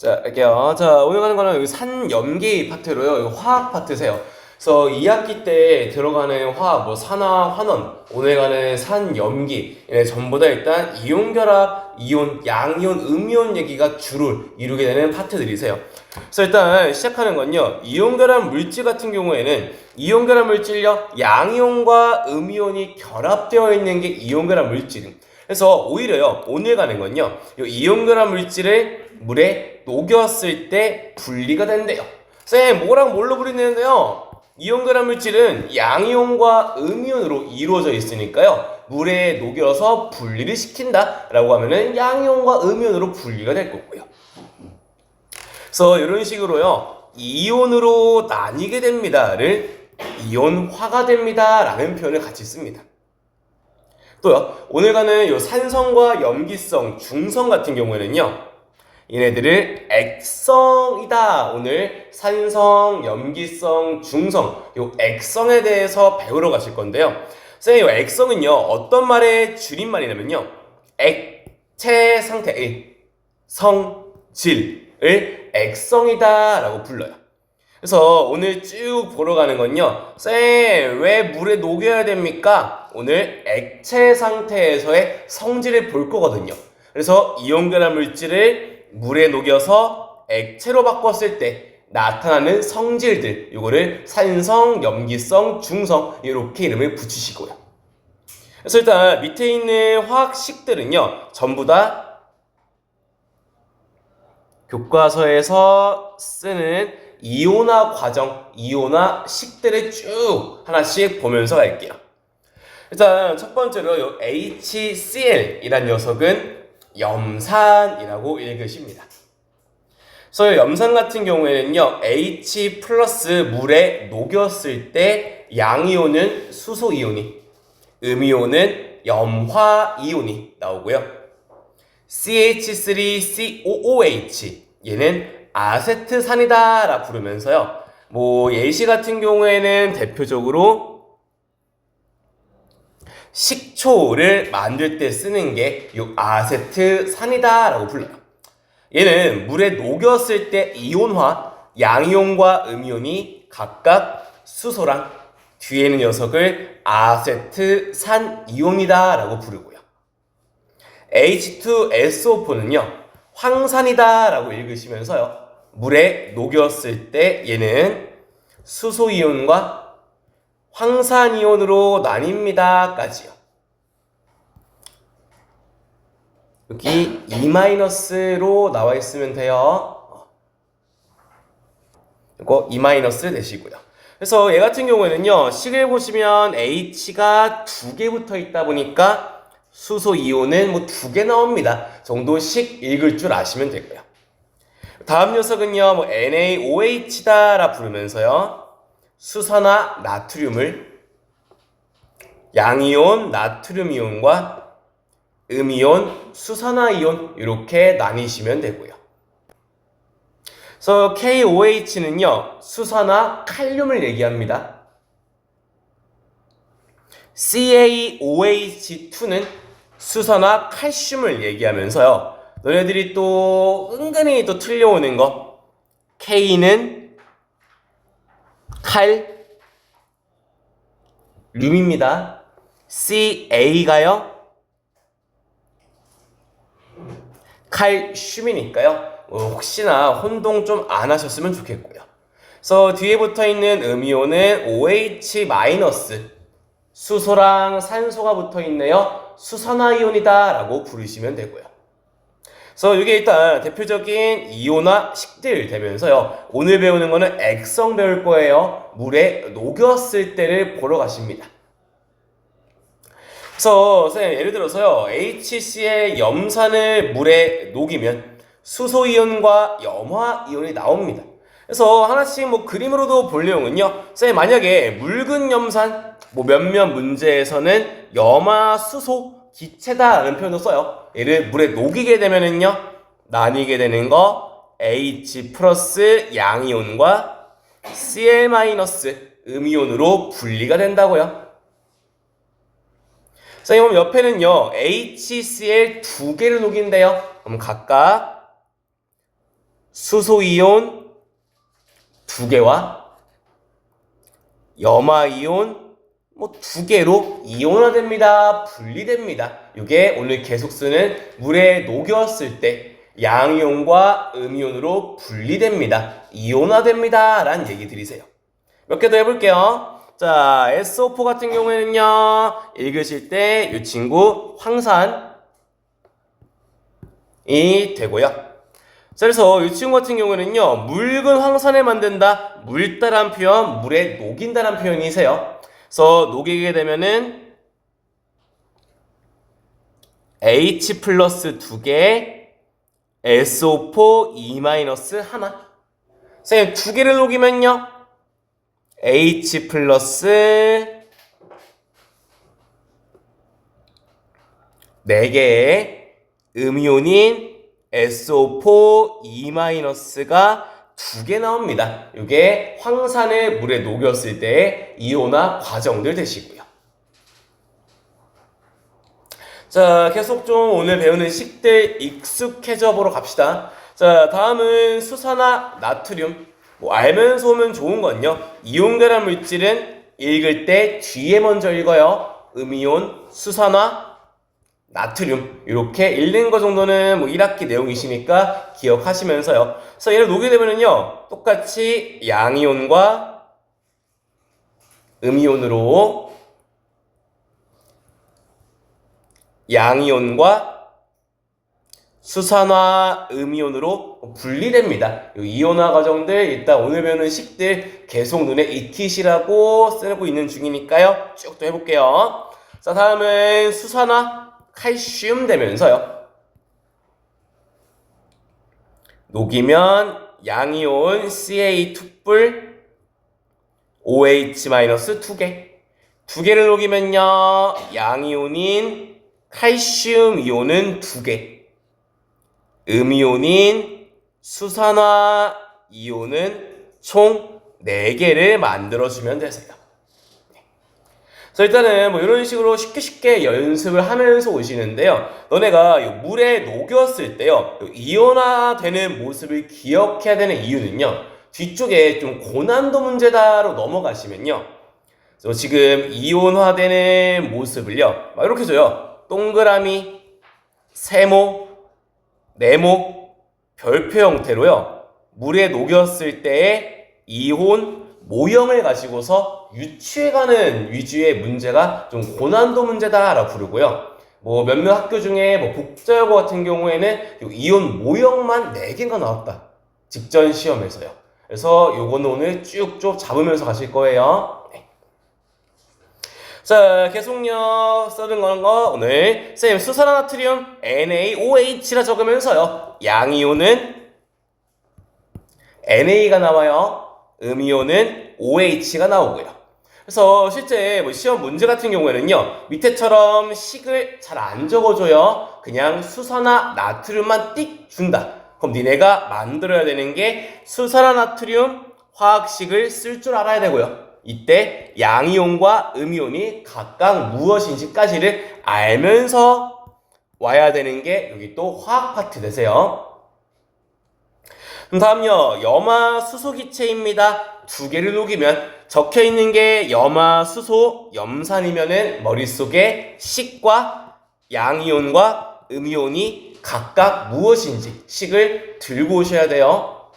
자, 할게요. 자, 오늘 가는 거는 여기 산염기 파트로요. 이거 화학 파트세요. 그래서 2학기 때 들어가는 화학, 뭐 산화, 환원, 오늘 가는 산염기, 얘네 전부 다 일단 이온결합, 이온, 양이온, 음이온 얘기가 주를 이루게 되는 파트들이세요. 그래서 일단 시작하는 건요. 이온결합 물질 같은 경우에는 이온결합 물질요, 양이온과 음이온이 결합되어 있는 게 이온결합 물질. 그래서 오히려요, 오늘 가는 건요, 이 이온결합 물질을 물에 녹였을 때 분리가 된대요. 쌤, 뭐랑 뭘로 분리되는데요? 이온결합 물질은 양이온과 음이온으로 이루어져 있으니까요, 물에 녹여서 분리를 시킨다 라고 하면은 양이온과 음이온으로 분리가 될 거고요. 그래서 이런 식으로요, 이온으로 나뉘게 됩니다를 이온화가 됩니다 라는 표현을 같이 씁니다. 또요, 오늘 가는 요 산성과 염기성, 중성 같은 경우에는요, 얘네들을 액성이다. 오늘 산성, 염기성, 중성, 요 액성에 대해서 배우러 가실 건데요. 선생님, 요 액성은요, 어떤 말의 줄임말이냐면요, 액체 상태, 성질을 액성이다 라고 불러요. 그래서 오늘 쭉 보러 가는 건요, 쌤, 왜 물에 녹여야 됩니까? 오늘 액체 상태에서의 성질을 볼 거거든요. 그래서 이온결합 물질을 물에 녹여서 액체로 바꿨을 때 나타나는 성질들, 요거를 산성, 염기성, 중성 이렇게 이름을 붙이시고요. 그래서 일단 밑에 있는 화학식들은요, 전부 다 교과서에서 쓰는 이온화 과정, 이온화 식들을 쭉 하나씩 보면서 갈게요. 일단 첫 번째로 요 HCl 이란 녀석은 염산이라고 읽으십니다. 그래서 염산 같은 경우에는요, H 플러스 물에 녹였을 때 양이온은 수소이온이, 음이온은 염화이온이 나오고요. CH3COOH 얘는 아세트산이다 라 부르면서요, 뭐 예시 같은 경우에는 대표적으로 식초를 만들 때 쓰는 게 이 아세트산이다 라고 불러요. 얘는 물에 녹였을 때 이온화, 양이온과 음이온이 각각 수소랑 뒤에 있는 녀석을 아세트산이온이다 라고 부르고요. H2SO4는요, 황산이다 라고 읽으시면서요, 물에 녹였을 때 얘는 수소이온과 황산이온으로 나뉩니다 까지요. 여기 E-로 나와 있으면 돼요. 이거 E- 내시고요. 그래서 얘 같은 경우에는요, 식을 보시면 H가 2개 붙어 있다 보니까 수소 이온은 뭐 2개 나옵니다 정도씩 읽을 줄 아시면 되고요. 다음 녀석은요, 뭐 NaOH다 라 부르면서요, 수산화 나트륨을 양이온 나트륨 이온과 음이온 수산화 이온 이렇게 나뉘시면 되고요. 그래서 KOH는요, 수산화 칼륨을 얘기합니다. CaOH2는 수산화 칼슘을 얘기하면서요, 너네들이 또 은근히 또 틀려오는 거, K는 칼륨입니다. CA가요, 칼슘이니까요, 혹시나 혼동 좀 안 하셨으면 좋겠고요. 그래서 뒤에 붙어 있는 음이온은 OH-, 수소랑 산소가 붙어 있네요. 수산화이온이다 라고 부르시면 되고요. 그래서 이게 일단 대표적인 이온화 식들 되면서요, 오늘 배우는 거는 액성 배울 거예요. 물에 녹였을 때를 보러 가십니다. 그래서 선생님, 예를 들어서요, HCl 염산을 물에 녹이면 수소이온과 염화이온이 나옵니다. 그래서 하나씩 뭐 그림으로도 볼 내용은요, 선생님, 만약에 묽은 염산, 뭐 몇몇 문제에서는 염화수소 기체다라는 표현도 써요. 얘를 물에 녹이게 되면은요, 나뉘게 되는 거 H 플러스 양이온과 Cl 마이너스 음이온으로 분리가 된다고요. 자, 그럼 옆에는요, HCl 2개를 녹인대요. 그럼 각각 수소이온 2개와 염화이온 2개로 이온화됩니다. 분리됩니다. 이게 오늘 계속 쓰는 물에 녹였을 때 양이온과 음이온으로 분리됩니다. 이온화됩니다. 라는 얘기 들이세요. 몇 개 더 해볼게요. 자, SO4 같은 경우에는요, 읽으실 때 이 친구 황산이 되고요. 자, 그래서 이 친구 같은 경우에는요, 묽은 황산을 만든다. 묽다란 표현, 물에 녹인다란 표현이세요. 그래서 녹이게 되면은 H 플러스 2개, SO4 E 마이너스 하나. 선생님, 2개를 녹이면요, H 플러스 4개의 음이온인 SO4 E 마이너스가 2개 나옵니다. 이게 황산을 물에 녹였을 때의 이온화 과정들 되시고요. 자, 계속 좀 오늘 배우는 식들 익숙해져 보러 갑시다. 자, 다음은 수산화 나트륨. 알면서 오면 좋은 건요, 이온결합 물질은 읽을 때 뒤에 먼저 읽어요. 음이온, 수산화, 나트륨. 이렇게 읽는 거 정도는 1학기 내용이시니까 기억하시면서요. 그래서 얘를 녹이게 되면은요, 똑같이 양이온과 음이온으로 양이온과 수산화 음이온으로 분리됩니다. 이 이온화 과정들 일단 오늘 배우는 식들 계속 눈에 익히시라고 쓰고 있는 중이니까요. 쭉 또 해볼게요. 자, 다음은 수산화 칼슘 되면서요, 녹이면 양이온 Ca2뿔 OH-2개. 2개를 녹이면요, 양이온인 칼슘 이온은 2개. 음이온인 수산화 이온은 총 4개를 만들어주면 되세요. 그래서 일단은 이런 식으로 쉽게 연습을 하면서 오시는데요. 너네가 물에 녹였을 때요, 이온화되는 모습을 기억해야 되는 이유는요, 뒤쪽에 좀 고난도 문제다로 넘어가시면요, 그래서 지금 이온화되는 모습을요, 막 이렇게 줘요. 동그라미, 세모, 네모, 별표 형태로요, 물에 녹였을 때의 이온 모형을 가지고서 유추해가는 위주의 문제가 좀 고난도 문제다라고 부르고요. 몇몇 학교 중에 국자여고 같은 경우에는 이온 모형만 4개가 나왔다. 직전 시험에서요. 그래서 요거는 오늘 쭉쭉 잡으면서 가실 거예요. 네. 자, 계속요. 써둔 거 오늘 선생님 수산화 나트륨 NaOH라 적으면서요, 양이온은 NA가 나와요. 음이온은 OH가 나오고요. 그래서 실제 시험 문제 같은 경우에는요, 밑에처럼 식을 잘 안 적어줘요. 그냥 수산화 나트륨만 띡 준다. 그럼 니네가 만들어야 되는 게 수산화 나트륨 화학식을 쓸 줄 알아야 되고요. 이때 양이온과 음이온이 각각 무엇인지까지를 알면서 와야 되는 게 여기 또 화학 파트 되세요. 다음요, 염화 수소 기체입니다. 2개를 녹이면 적혀있는 게 염화 수소 염산이면은 머릿속에 식과 양이온과 음이온이 각각 무엇인지 식을 들고 오셔야 돼요.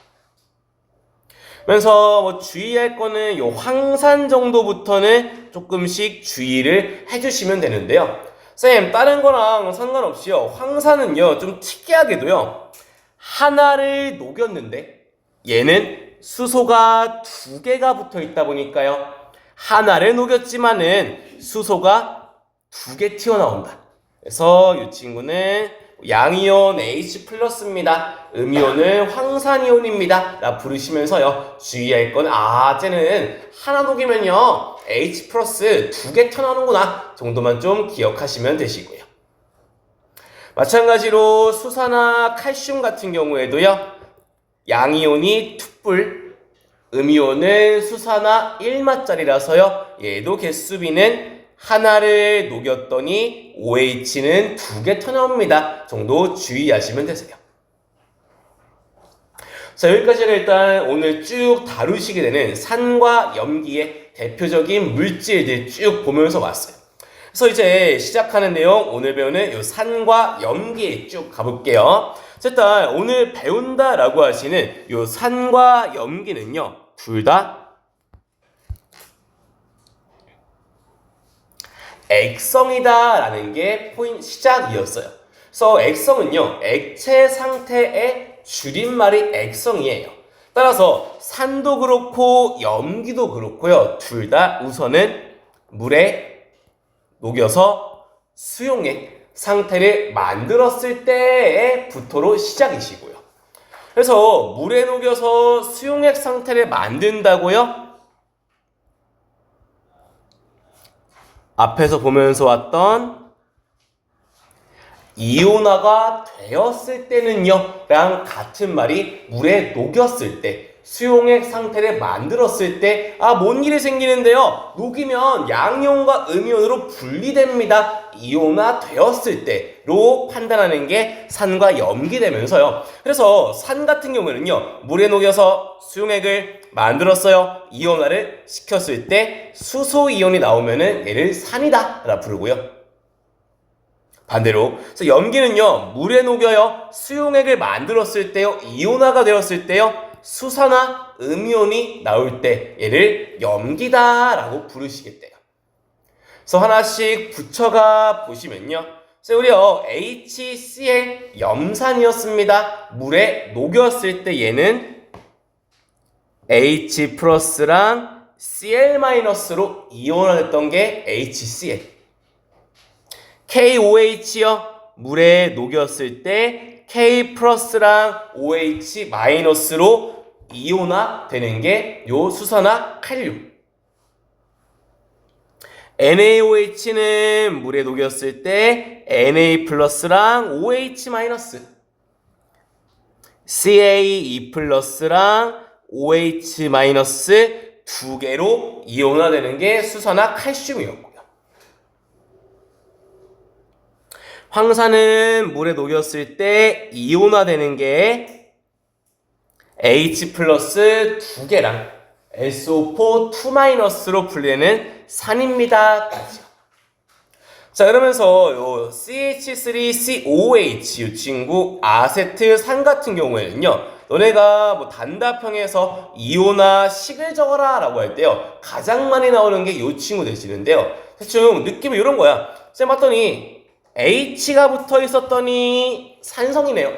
그래서 주의할 거는 요 황산 정도부터는 조금씩 주의를 해주시면 되는데요. 쌤, 다른 거랑 상관없이요, 황산은요 좀 특이하게도요, 하나를 녹였는데 얘는 수소가 2개가 붙어 있다 보니까요, 하나를 녹였지만은 수소가 2개 튀어나온다. 그래서 이 친구는 양이온 H 플러스입니다. 음이온은 황산이온입니다. 라 부르시면서요, 주의할 건 쟤는 하나 녹이면요 H 플러스 2개 튀어나오는구나 정도만 좀 기억하시면 되시고요. 마찬가지로 수산화 칼슘 같은 경우에도요, 양이온이 2뿔, 음이온은 수산화 1마짜리라서요, 얘도 개수비는 하나를 녹였더니 OH는 2개 튀어나옵니다 정도 주의하시면 되세요. 자, 여기까지가 일단 오늘 쭉 다루시게 되는 산과 염기의 대표적인 물질들 쭉 보면서 왔어요. 그래서 이제 시작하는 내용, 오늘 배우는 이 산과 염기 쭉 가볼게요. 자, 일단 오늘 배운다라고 하시는 이 산과 염기는요, 둘 다 액성이다라는 게 시작이었어요. 그래서 액성은요, 액체 상태의 줄임말이 액성이에요. 따라서 산도 그렇고 염기도 그렇고요, 둘 다 우선은 물에 녹여서 수용액 상태를 만들었을 때의 부터로 시작이시고요. 그래서 물에 녹여서 수용액 상태를 만든다고요? 앞에서 보면서 왔던 이온화가 되었을 때는요 랑 같은 말이 물에 녹였을 때 수용액 상태를 만들었을 때 뭔 일이 생기는데요, 녹이면 양이온과 음이온으로 분리됩니다. 이온화 되었을 때로 판단하는 게 산과 염기되면서요, 그래서 산 같은 경우에는요 물에 녹여서 수용액을 만들었어요. 이온화를 시켰을 때 수소이온이 나오면은 얘를 산이다 라 부르고요. 반대로 그래서 염기는요 물에 녹여요 수용액을 만들었을 때요 이온화가 되었을 때요 수산화 음이온이 나올 때 얘를 염기다 라고 부르시겠대요. 그래서 하나씩 붙여가 보시면요, 우리요 HCl 염산이었습니다. 물에 녹였을 때 얘는 H 플러스랑 Cl 마이너스로 이온화됐던 게 HCl. KOH요. 물에 녹였을 때 K 플러스랑 OH 마이너스로 이온화 되는 게 요 수산화 칼륨. NaOH는 물에 녹였을 때 Na 플러스랑 OH 마이너스. CaE 플러스랑 OH 마이너스 두 개로 이온화 되는 게 수산화 칼슘이었고요. 황산은 물에 녹였을 때 이온화되는 게 H 플러스 두 개랑 SO4 2 마이너스로 분리되는 산입니다. 자, 그러면서 요 CH3COH 이 친구 아세트산 같은 경우에는요, 너네가 뭐 단답형에서 이온화 식을 적어라 라고 할 때요 가장 많이 나오는 게 이 친구 되시는데요, 대충 느낌이 이런 거야. 쌤 봤더니 H가 붙어 있었더니 산성이네요.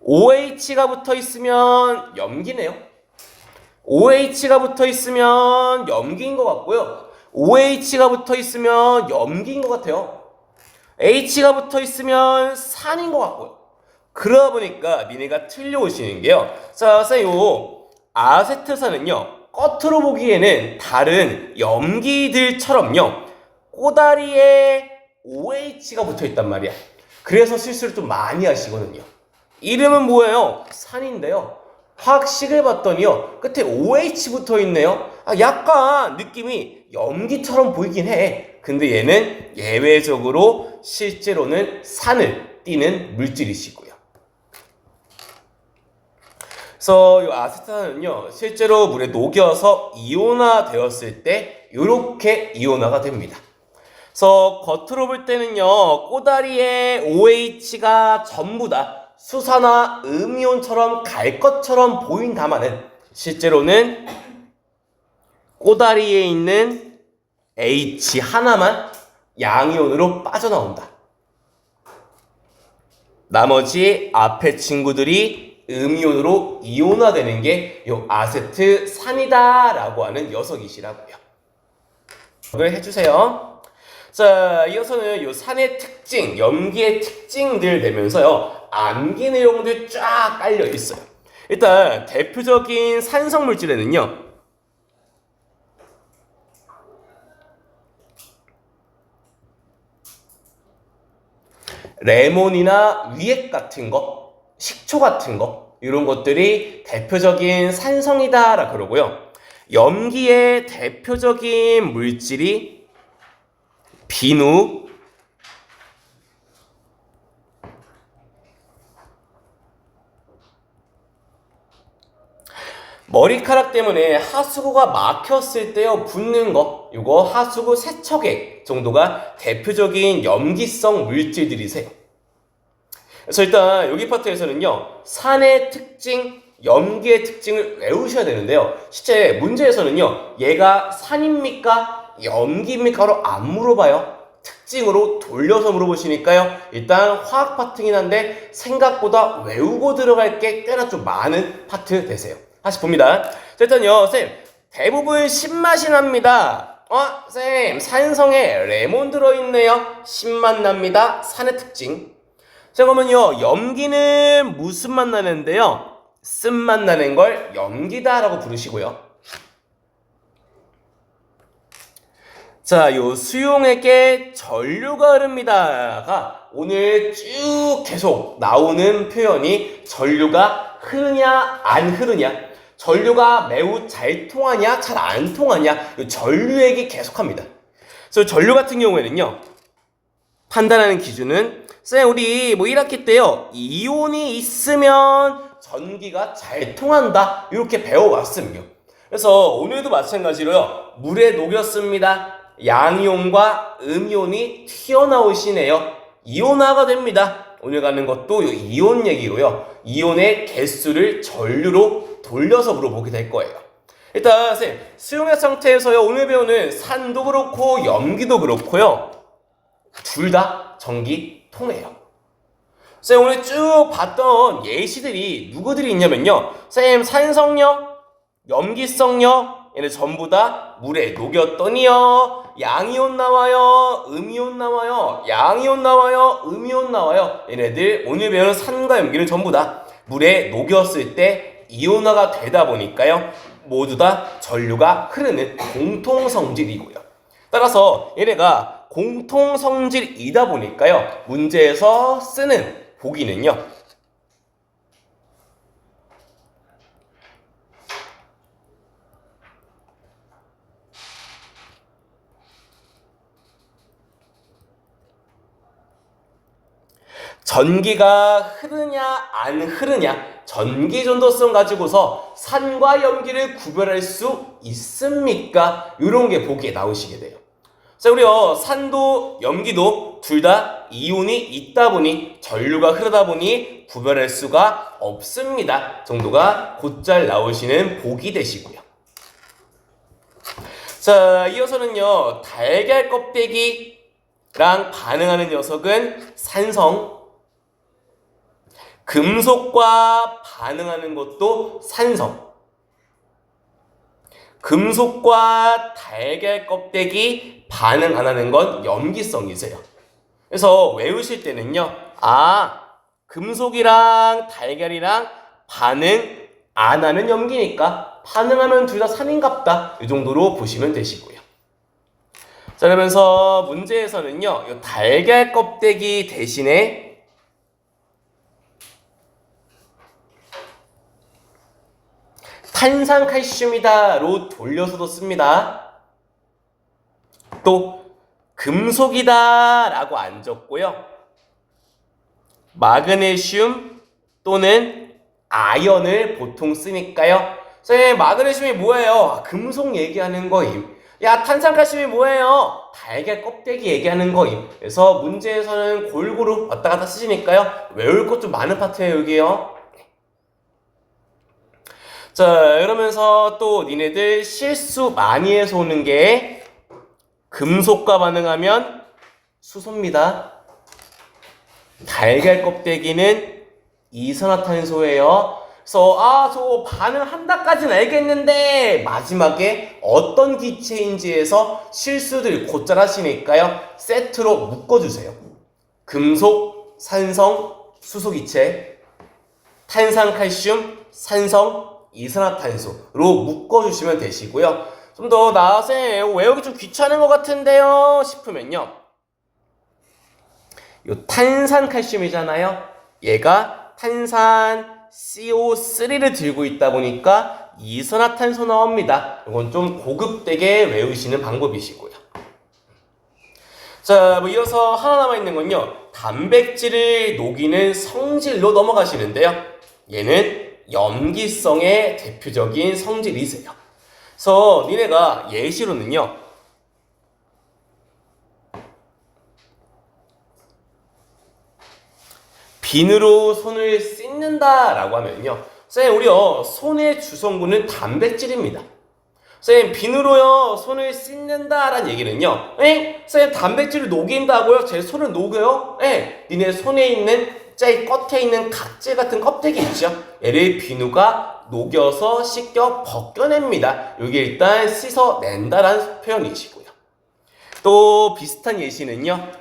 OH가 붙어 있으면 염기네요. OH가 붙어 있으면 염기인 것 같고요. OH가 붙어 있으면 염기인 것 같아요. H가 붙어 있으면 산인 것 같고요. 그러다 보니까 니네가 틀려오시는 게요, 자, 선생님 요 아세트산은요 겉으로 보기에는 다른 염기들처럼요 꼬다리에 OH가 붙어있단 말이야. 그래서 실수를 좀 많이 하시거든요. 이름은 뭐예요? 산인데요, 화학식을 봤더니요 끝에 OH 붙어있네요. 약간 느낌이 염기처럼 보이긴 해. 근데 얘는 예외적으로 실제로는 산을 띠는 물질이시고요. 그래서 이 아세트산은요 실제로 물에 녹여서 이온화 되었을 때 이렇게 이온화가 됩니다. 그래서 겉으로 볼 때는요 꼬다리에 OH가 전부 다 수산화 음이온처럼 갈 것처럼 보인다마는 실제로는 꼬다리에 있는 H 하나만 양이온으로 빠져나온다. 나머지 앞에 친구들이 음이온으로 이온화되는 게 요 아세트산이다 라고 하는 녀석이시라고요. 이걸 해주세요. 자, 이어서는 요 산의 특징, 염기의 특징들 내면서요 암기 내용들 쫙 깔려 있어요. 일단 대표적인 산성 물질에는요 레몬이나 위액 같은 거, 식초 같은 거, 이런 것들이 대표적인 산성이다라 그러고요. 염기의 대표적인 물질이 비누, 머리카락 때문에 하수구가 막혔을 때요 붓는 거, 이거 하수구 세척액 정도가 대표적인 염기성 물질들이세요. 그래서 일단 여기 파트에서는요 산의 특징, 염기의 특징을 외우셔야 되는데요, 실제 문제에서는요 얘가 산입니까 염기입니까로 안 물어봐요. 특징으로 돌려서 물어보시니까요, 일단 화학 파트긴 한데 생각보다 외우고 들어갈 게 꽤나 좀 많은 파트 되세요. 다시 봅니다. 자, 일단요 쌤 대부분 신맛이 납니다. 쌤 산성에 레몬 들어있네요. 신맛 납니다. 산의 특징. 자, 그러면요 염기는 무슨 맛 나는데요, 쓴맛 나는 걸 염기다 라고 부르시고요. 자, 요 수용액에 전류가 흐릅니다가 오늘 쭉 계속 나오는 표현이 전류가 흐르냐 안 흐르냐, 전류가 매우 잘 통하냐 잘 안 통하냐, 요 전류액이 계속합니다. 그래서 전류 같은 경우에는요 판단하는 기준은 쌤 우리 뭐 1학기 때요 이온이 있으면 전기가 잘 통한다 이렇게 배워왔음요. 그래서 오늘도 마찬가지로요 물에 녹였습니다. 양이온과 음이온이 튀어나오시네요. 이온화가 됩니다. 오늘 가는 것도 이온 얘기로요. 이온의 개수를 전류로 돌려서 물어보게 될 거예요. 일단 쌤 수용액 상태에서요 오늘 배우는 산도 그렇고 염기도 그렇고요 둘 다 전기 통해요. 쌤 오늘 쭉 봤던 예시들이 누구들이 있냐면요, 쌤 산성요, 염기성요, 얘네 전부 다 물에 녹였더니요 양이온 나와요, 음이온 나와요, 양이온 나와요, 음이온 나와요. 얘네들 오늘 배우는 산과 염기는 전부 다 물에 녹였을 때 이온화가 되다 보니까요 모두 다 전류가 흐르는 공통성질이고요. 따라서 얘네가 공통성질이다 보니까요 문제에서 쓰는 보기는요 전기가 흐르냐 안 흐르냐, 전기 전도성 가지고서 산과 염기를 구별할 수 있습니까? 이런 게 보기에 나오시게 돼요. 자, 우리요 산도 염기도 둘 다 이온이 있다 보니 전류가 흐르다 보니 구별할 수가 없습니다 정도가 곧잘 나오시는 보기 되시고요. 자, 이어서는요 달걀 껍데기랑 반응하는 녀석은 산성, 금속과 반응하는 것도 산성, 금속과 달걀 껍데기 반응 안 하는 건 염기성이세요. 그래서 외우실 때는요 금속이랑 달걀이랑 반응 안 하는 염기니까 반응하면 둘 다 산인갑다 이 정도로 보시면 되시고요. 자, 그러면서 문제에서는요 이 달걀 껍데기 대신에 탄산칼슘이다로 돌려서도 씁니다. 또 금속이다 라고 안 적고요 마그네슘 또는 아연을 보통 쓰니까요 선생님 마그네슘이 뭐예요? 금속 얘기하는 거임. 야 탄산칼슘이 뭐예요? 달걀 껍데기 얘기하는 거임. 그래서 문제에서는 골고루 왔다 갔다 쓰시니까요 외울 것 좀 많은 파트예요 여기요. 자, 이러면서 또 니네들 실수 많이 해서 오는 게 금속과 반응하면 수소입니다. 달걀 껍데기는 이산화탄소예요. 그래서 저 반응한다까지는 알겠는데 마지막에 어떤 기체인지에서 실수들 곧잘 하시니까요 세트로 묶어주세요. 금속, 산성, 수소 기체, 탄산칼슘, 산성, 이산화탄소로 묶어주시면 되시고요. 좀 더 나아서 외우기 좀 귀찮은 것 같은데요 싶으면요 요 탄산칼슘이잖아요. 얘가 탄산 CO3를 들고 있다 보니까 이산화탄소 나옵니다. 이건 좀 고급되게 외우시는 방법이시고요. 자, 이어서 하나 남아있는 건요 단백질을 녹이는 성질로 넘어가시는데요 얘는 염기성의 대표적인 성질이세요. 그래서 니네가 예시로는요. 비누로 손을 씻는다라고 하면요. 선생님, 우리요, 손의 주성분은 단백질입니다. 선생님, 비누로요, 손을 씻는다라는 얘기는요. 선생님, 단백질을 녹인다고요? 제 손을 녹여요? 니네 손에 있는 이 겉에 있는 각질 같은 껍데기 있죠? 얘를 비누가 녹여서 씻겨 벗겨냅니다. 여기 일단 씻어낸다라는 표현이시고요. 또 비슷한 예시는요.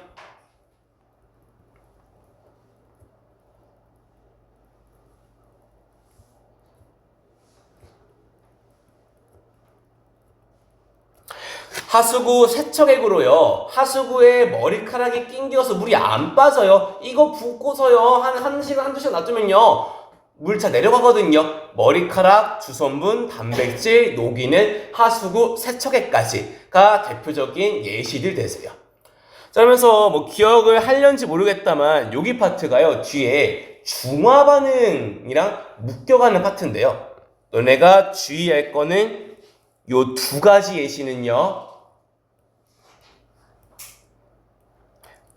하수구 세척액으로요. 하수구에 머리카락이 낑겨서 물이 안 빠져요. 이거 붓고서요. 한 시간, 한두 시간 놔두면요. 물차 내려가거든요. 머리카락, 주성분, 단백질, 녹이는 하수구 세척액까지가 대표적인 예시들 되세요. 자, 그러면서 뭐 기억을 하려는지 모르겠다만 여기 파트가요. 뒤에 중화 반응이랑 묶여가는 파트인데요. 너네가 주의할 거는 요 두 가지 예시는요.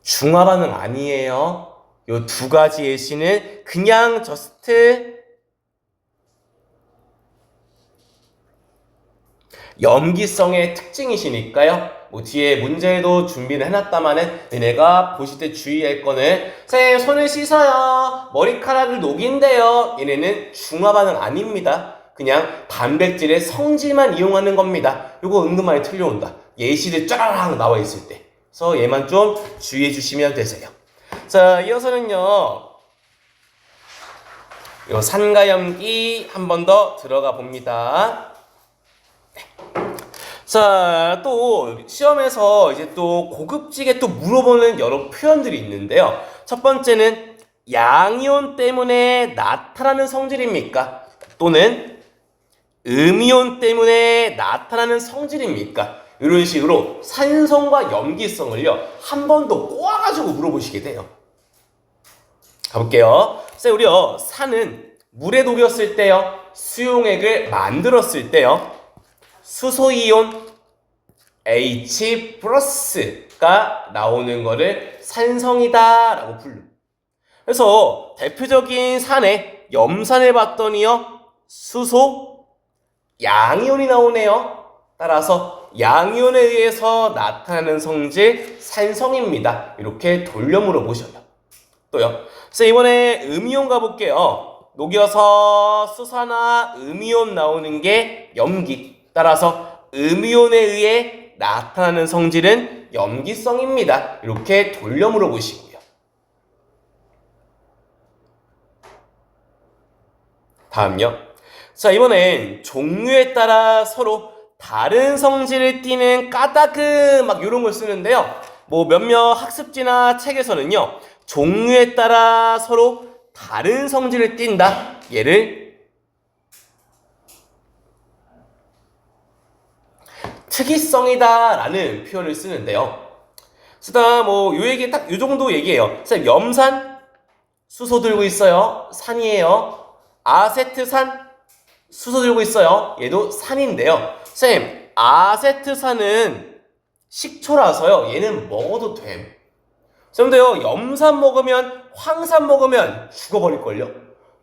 중화 반응 아니에요. 요 두 가지 예시는 그냥 저스트 염기성의 특징이시니까요. 뭐 뒤에 문제도 준비를 해놨다마는 얘네가 보실 때 주의할 거는 선생님 손을 씻어요. 머리카락을 녹인대요. 얘네는 중화 반응 아닙니다. 그냥 단백질의 성질만 이용하는 겁니다. 요거 은근 많이 틀려온다. 예시들 쫘라락 나와 있을 때. 그래서 얘만 좀 주의해 주시면 되세요. 자, 이어서는요. 요 산가염기 한 번 더 들어가 봅니다. 자, 또 시험에서 이제 또 고급지게 또 물어보는 여러 표현들이 있는데요. 첫 번째는 양이온 때문에 나타나는 성질입니까? 또는 음이온 때문에 나타나는 성질입니까? 이런 식으로 산성과 염기성을요, 한 번 더 꼬아가지고 물어보시게 돼요. 가볼게요. 자, 우리요, 산은 물에 녹였을 때요, 수용액을 만들었을 때요, 수소이온 H+가 나오는 거를 산성이다 라고 불러. 그래서 대표적인 산에 염산을 봤더니요, 수소, 양이온이 나오네요. 따라서 양이온에 의해서 나타나는 성질 산성입니다. 이렇게 돌려 물어보셔요. 또요. 그래서 이번에 음이온 가볼게요. 녹여서 수산화 음이온 나오는 게 염기. 따라서 음이온에 의해 나타나는 성질은 염기성입니다. 이렇게 돌려 물어보시고요. 다음요. 자, 이번엔 종류에 따라 서로 다른 성질을 띠는 까닭은 막 이런 걸 쓰는데요. 뭐 몇몇 학습지나 책에서는요. 종류에 따라 서로 다른 성질을 띈다. 얘를 특이성이다 라는 표현을 쓰는데요. 쓰다 뭐 요 얘기 딱 요 정도 얘기예요. 염산 수소 들고 있어요. 산이에요. 아세트산 수소 들고 있어요. 얘도 산인데요. 쌤, 아세트산은 식초라서요. 얘는 먹어도 됨. 쌤도요, 염산 먹으면 황산 먹으면 죽어버릴걸요.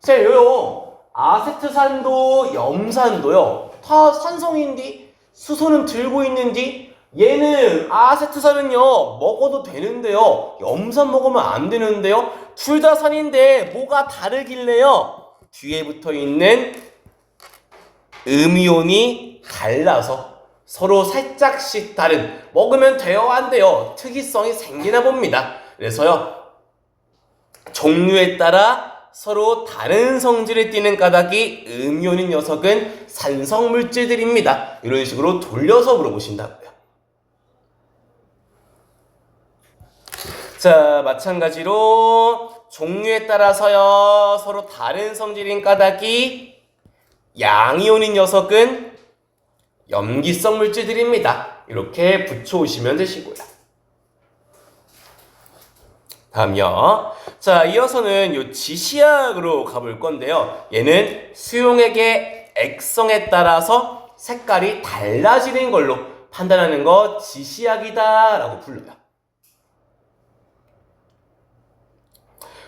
쌤, 요요 아세트산도 염산도요 다 산성인디 수소는 들고 있는디 얘는 아세트산은요 먹어도 되는데요 염산 먹으면 안 되는데요 둘 다 산인데 뭐가 다르길래요? 뒤에 붙어 있는 음이온이 달라서 서로 살짝씩 다른 먹으면 돼요 안 돼요 특이성이 생기나 봅니다. 그래서요 종류에 따라 서로 다른 성질을 띠는 까닭이 음이온인 녀석은 산성 물질들입니다. 이런 식으로 돌려서 물어보신다고요. 자, 마찬가지로 종류에 따라서요 서로 다른 성질인 까닭이 양이온인 녀석은 염기성 물질들입니다. 이렇게 붙여오시면 되시고요. 다음요. 자, 이어서는 요 지시약으로 가볼 건데요. 얘는 수용액의 액성에 따라서 색깔이 달라지는 걸로 판단하는 거 지시약이다 라고 불러요.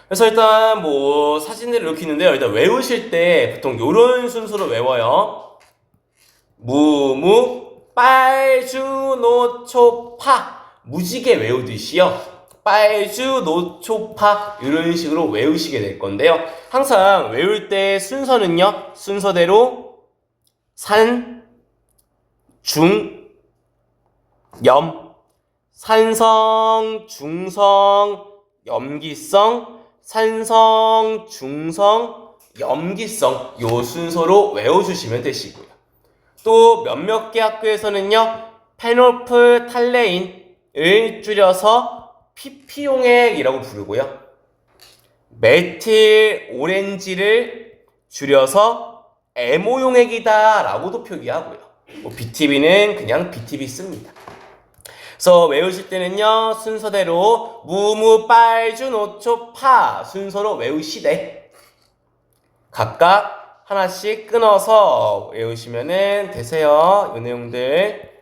그래서 일단 뭐 사진들을 이렇게 있는데요. 일단 외우실 때 보통 요런 순서로 외워요. 무무 빨주노초파 무지개 외우듯이요. 빨주노초파 이런 식으로 외우시게 될 건데요. 항상 외울 때 순서는요. 순서대로 산, 중, 염, 산성, 중성, 염기성, 산성, 중성, 염기성 요 순서로 외워주시면 되시고요. 또 몇몇 개 학교에서는요. 페놀프탈레인을 줄여서 PP용액이라고 부르고요. 메틸 오렌지를 줄여서 에모용액이다 라고도 표기하고요. BTB는 그냥 BTB 씁니다. 그래서 외우실 때는요. 순서대로 무무 빨주 노초 파 순서로 외우시되 각각 하나씩 끊어서 외우시면 되세요. 이 내용들.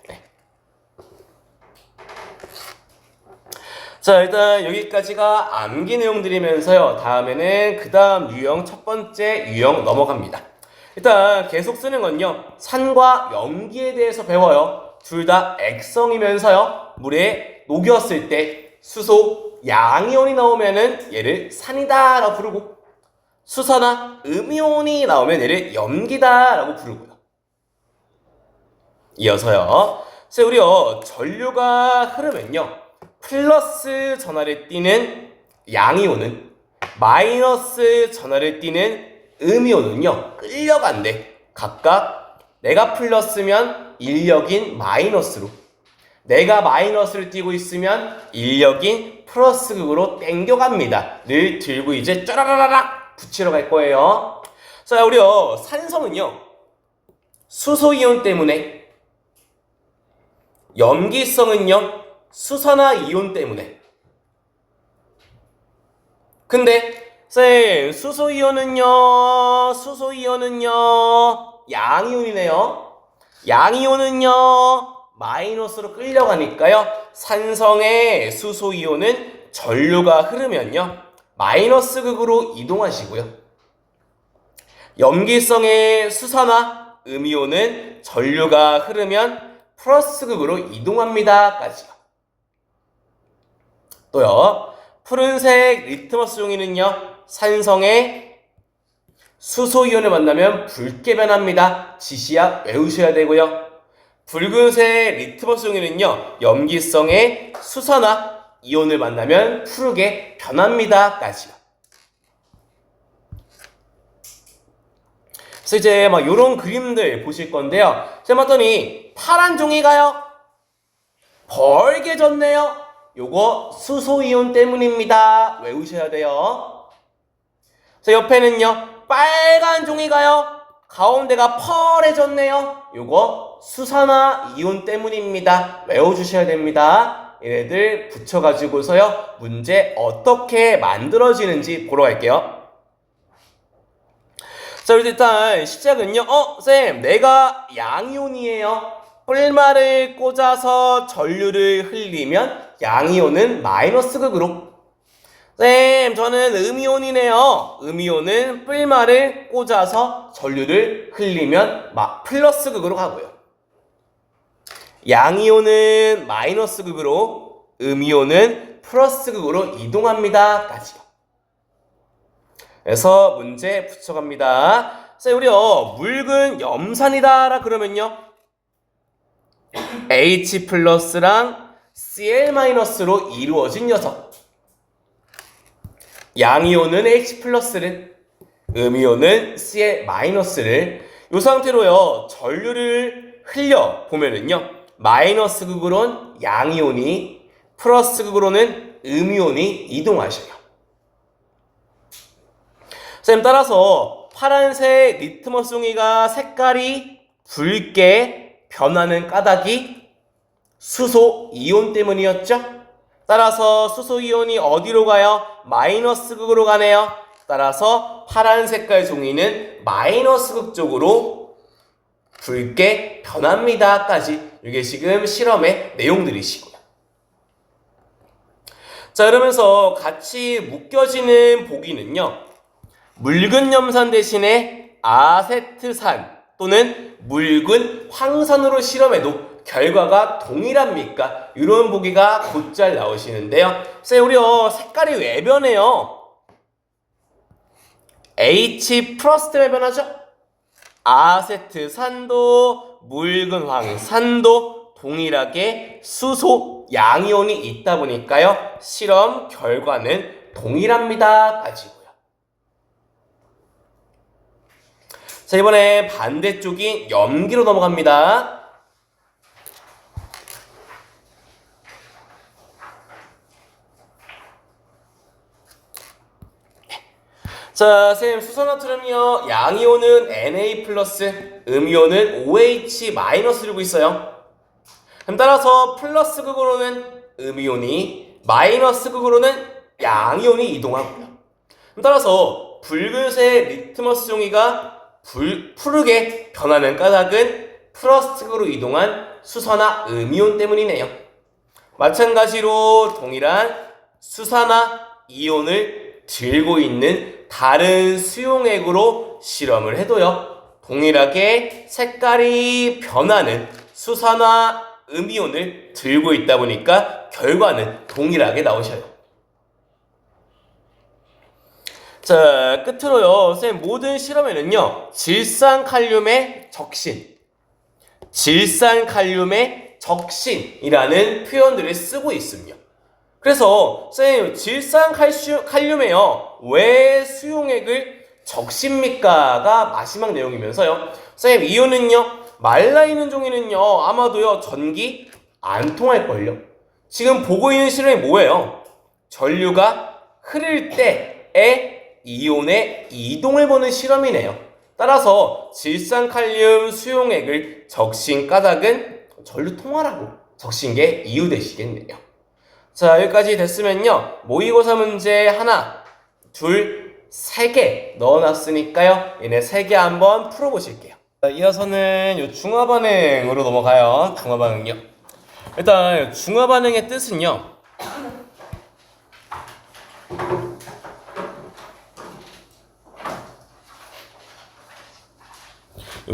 자, 일단 여기까지가 암기 내용들이면서요. 다음에는 그 다음 유형 첫 번째 유형 넘어갑니다. 일단 계속 쓰는 건요. 산과 염기에 대해서 배워요. 둘 다 액성이면서요. 물에 녹였을 때 수소, 양이온이 나오면은 얘를 산이다 라고 부르고 수소나 음이온이 나오면 얘를 염기다 라고 부르고요. 이어서요. 그래서 우리요. 전류가 흐르면요. 플러스 전하를 띠는 양이온은 마이너스 전하를 띠는 음이온은요. 끌려간대. 각각 내가 플러스면 인력인 마이너스로 내가 마이너스를 띠고 있으면 인력인 플러스 극으로 땡겨갑니다. 를 들고 이제 짜라라락 붙이러 갈 거예요. 자, 우리요. 산성은요. 수소이온 때문에 염기성은요. 수산화 이온 때문에. 근데 쌤 수소이온은요 양이온이네요. 양이온은요 마이너스로 끌려가니까요. 산성의 수소이온은 전류가 흐르면요 마이너스 극으로 이동하시고요. 염기성의 수산화 음이온은 전류가 흐르면 플러스 극으로 이동합니다. 까지요. 또요. 푸른색 리트머스 종이는요. 산성의 수소이온을 만나면 붉게 변합니다. 지시약 외우셔야 되고요. 붉은색 리트머스 종이는요. 염기성의 수산화 이온을 만나면 푸르게 변합니다. 까지요. 그래서 이제 막 요런 그림들 보실 건데요. 제가 봤더니 파란 종이가요. 벌게졌네요. 요거 수소이온 때문입니다. 외우셔야 돼요. 자, 옆에는요. 빨간 종이가요. 가운데가 펄해졌네요. 요거 수산화 이온 때문입니다. 외워주셔야 됩니다. 얘네들 붙여가지고서요. 문제 어떻게 만들어지는지 보러 갈게요. 자, 일단 시작은요. 쌤, 내가 양이온이에요. 뿔말을 꽂아서 전류를 흘리면 양이온은 마이너스 극으로. 쌤, 저는 음이온이네요. 음이온은 뿔말을 꽂아서 전류를 흘리면 플러스 극으로 가고요. 양이온은 마이너스 극으로, 음이온은 플러스 극으로 이동합니다. 까지요. 그래서 문제 붙여갑니다. 자, 우리요 묽은 염산이다라 그러면요. H 플러스랑 Cl 마이너스로 이루어진 녀석. 양이온은 H 플러스를, 음이온은 Cl 마이너스를 이 상태로요. 전류를 흘려 보면은요. 마이너스 극으로는 양이온이, 플러스 극으로는 음이온이 이동하셔요. 쌤, 따라서 파란색 리트머스 종이가 색깔이 붉게 변하는 까닭이 수소 이온 때문이었죠? 따라서 수소이온이 어디로 가요? 마이너스 극으로 가네요. 따라서 파란 색깔 종이는 마이너스 극 쪽으로 붉게 변합니다까지 이게 지금 실험의 내용들이시고요. 자, 그러면서 같이 묶여지는 보기는요, 묽은 염산 대신에 아세트산 또는 묽은 황산으로 실험해도 결과가 동일합니까? 이런 보기가 곧잘 나오시는데요. 쌤, 우리요 색깔이 왜 변해요? H 플러스 때문에 변하죠? 아세트산도 묽은 황산도 동일하게 수소 양이온이 있다 보니까요, 실험 결과는 동일합니다 까지고요. 자, 이번에 반대쪽인 염기로 넘어갑니다. 자, 선생님, 수소나트륨이요, 양이온은 Na 플러스, 음이온은 OH 마이너스 들고 있어요. 그럼 따라서 플러스 극으로는 음이온이, 마이너스 극으로는 양이온이 이동하고요. 그럼 따라서 붉은색 리트머스 종이가 푸르게 변하는 까닭은 플러스 극으로 이동한 수소나 음이온 때문이네요. 마찬가지로 동일한 수산화 이온을 들고 있는 다른 수용액으로 실험을 해도요, 동일하게 색깔이 변하는 수산화 음이온을 들고 있다 보니까 결과는 동일하게 나오셔요. 자, 끝으로요, 선생님, 모든 실험에는요, 질산칼륨의 적신이라는 표현들을 쓰고 있습니다. 그래서 선생님, 질산칼륨에요, 왜 수용액을 적십니까가 마지막 내용이면서요, 선생님, 이온은요, 말라있는 종이는요, 아마도요, 전기 안 통할걸요. 지금 보고 있는 실험이 뭐예요? 전류가 흐를 때의 이온의 이동을 보는 실험이네요. 따라서 질산칼륨 수용액을 적신 까닭은 전류 통하라고 적신 게 이유 되시겠네요. 자, 여기까지 됐으면요, 모의고사 문제 하나, 둘, 세 개 넣어놨으니까요, 얘네 세 개 한번 풀어보실게요. 자, 이어서는 요 중화반응으로 넘어가요. 중화반응요. 일단 중화반응의 뜻은요,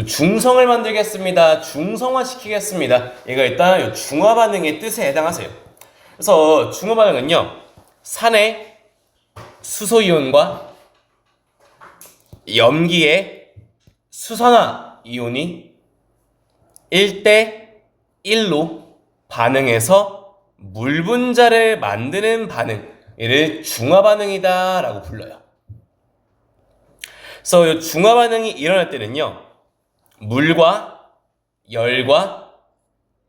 중성을 만들겠습니다. 중성화 시키겠습니다. 이거 일단 중화반응의 뜻에 해당하세요. 그래서 중화반응은요, 산의 수소이온과 염기의 수산화 이온이 1대1로 반응해서 물 분자를 만드는 반응, 이를 중화반응이다 라고 불러요. 그래서 이 중화반응이 일어날 때는요, 물과 열과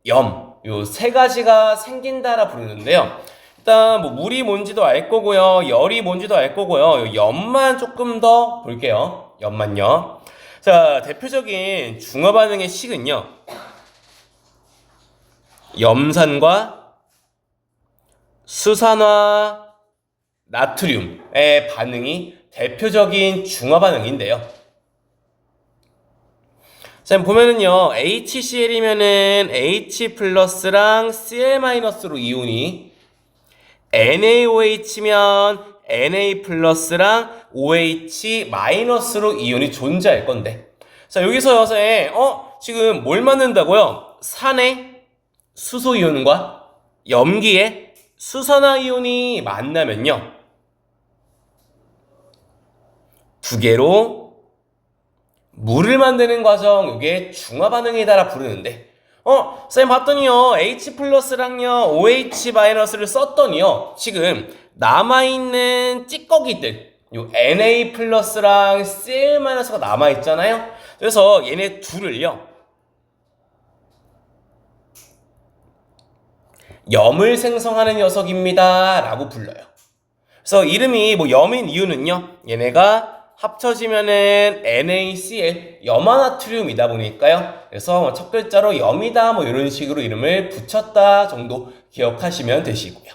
염, 요 세 가지가 생긴다라 부르는데요. 일단 뭐 물이 뭔지도 알 거고요, 열이 뭔지도 알 거고요, 염만 조금 더 볼게요. 염만요. 자, 대표적인 중화반응의 식은요, 염산과 수산화 나트륨의 반응이 대표적인 중화반응인데요. 자, 보면은요, HCl이면은 H 플러스랑 Cl 마이너스로 이온이, NaOH면 Na 플러스랑 OH 마이너스로 이온이 존재할 건데, 자, 여기서 여서에 지금 뭘 만든다고요? 산의 수소이온과 염기의 수산화 이온이 만나면요, 두 개로 물을 만드는 과정, 이게 중화반응이다라 부르는데, 쌤 봤더니요, H 플러스랑요, OH 마이너스를 썼더니요, 지금 남아있는 찌꺼기들, 요 Na 플러스랑 Cl 마이너스가 남아있잖아요. 그래서 얘네 둘을요, 염을 생성하는 녀석입니다 라고 불러요. 그래서 이름이 뭐 염인 이유는요, 얘네가 합쳐지면은 NaCl, 염화나트륨이다 보니까요. 그래서 첫 글자로 염이다 뭐 이런 식으로 이름을 붙였다 정도 기억하시면 되시고요.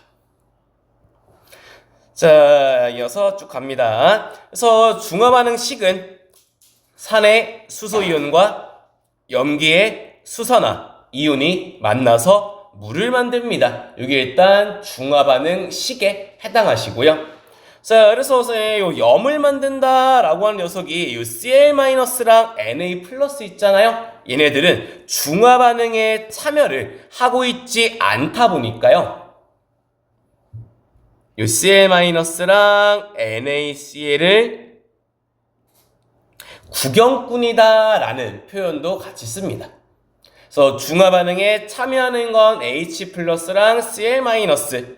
자, 이어서 쭉 갑니다. 그래서 중화반응식은 산의 수소이온과 염기의 수산화 이온이 만나서 물을 만듭니다. 이게 일단 중화반응식에 해당하시고요. 자, 그래서 요 염을 만든다라고 하는 녀석이 요 Cl-랑 Na+ 있잖아요. 얘네들은 중화반응에 참여를 하고 있지 않다 보니까요. 요 Cl-랑 NaCl을 구경꾼이다라는 표현도 같이 씁니다. 그래서 중화반응에 참여하는 건 H+랑 Cl-,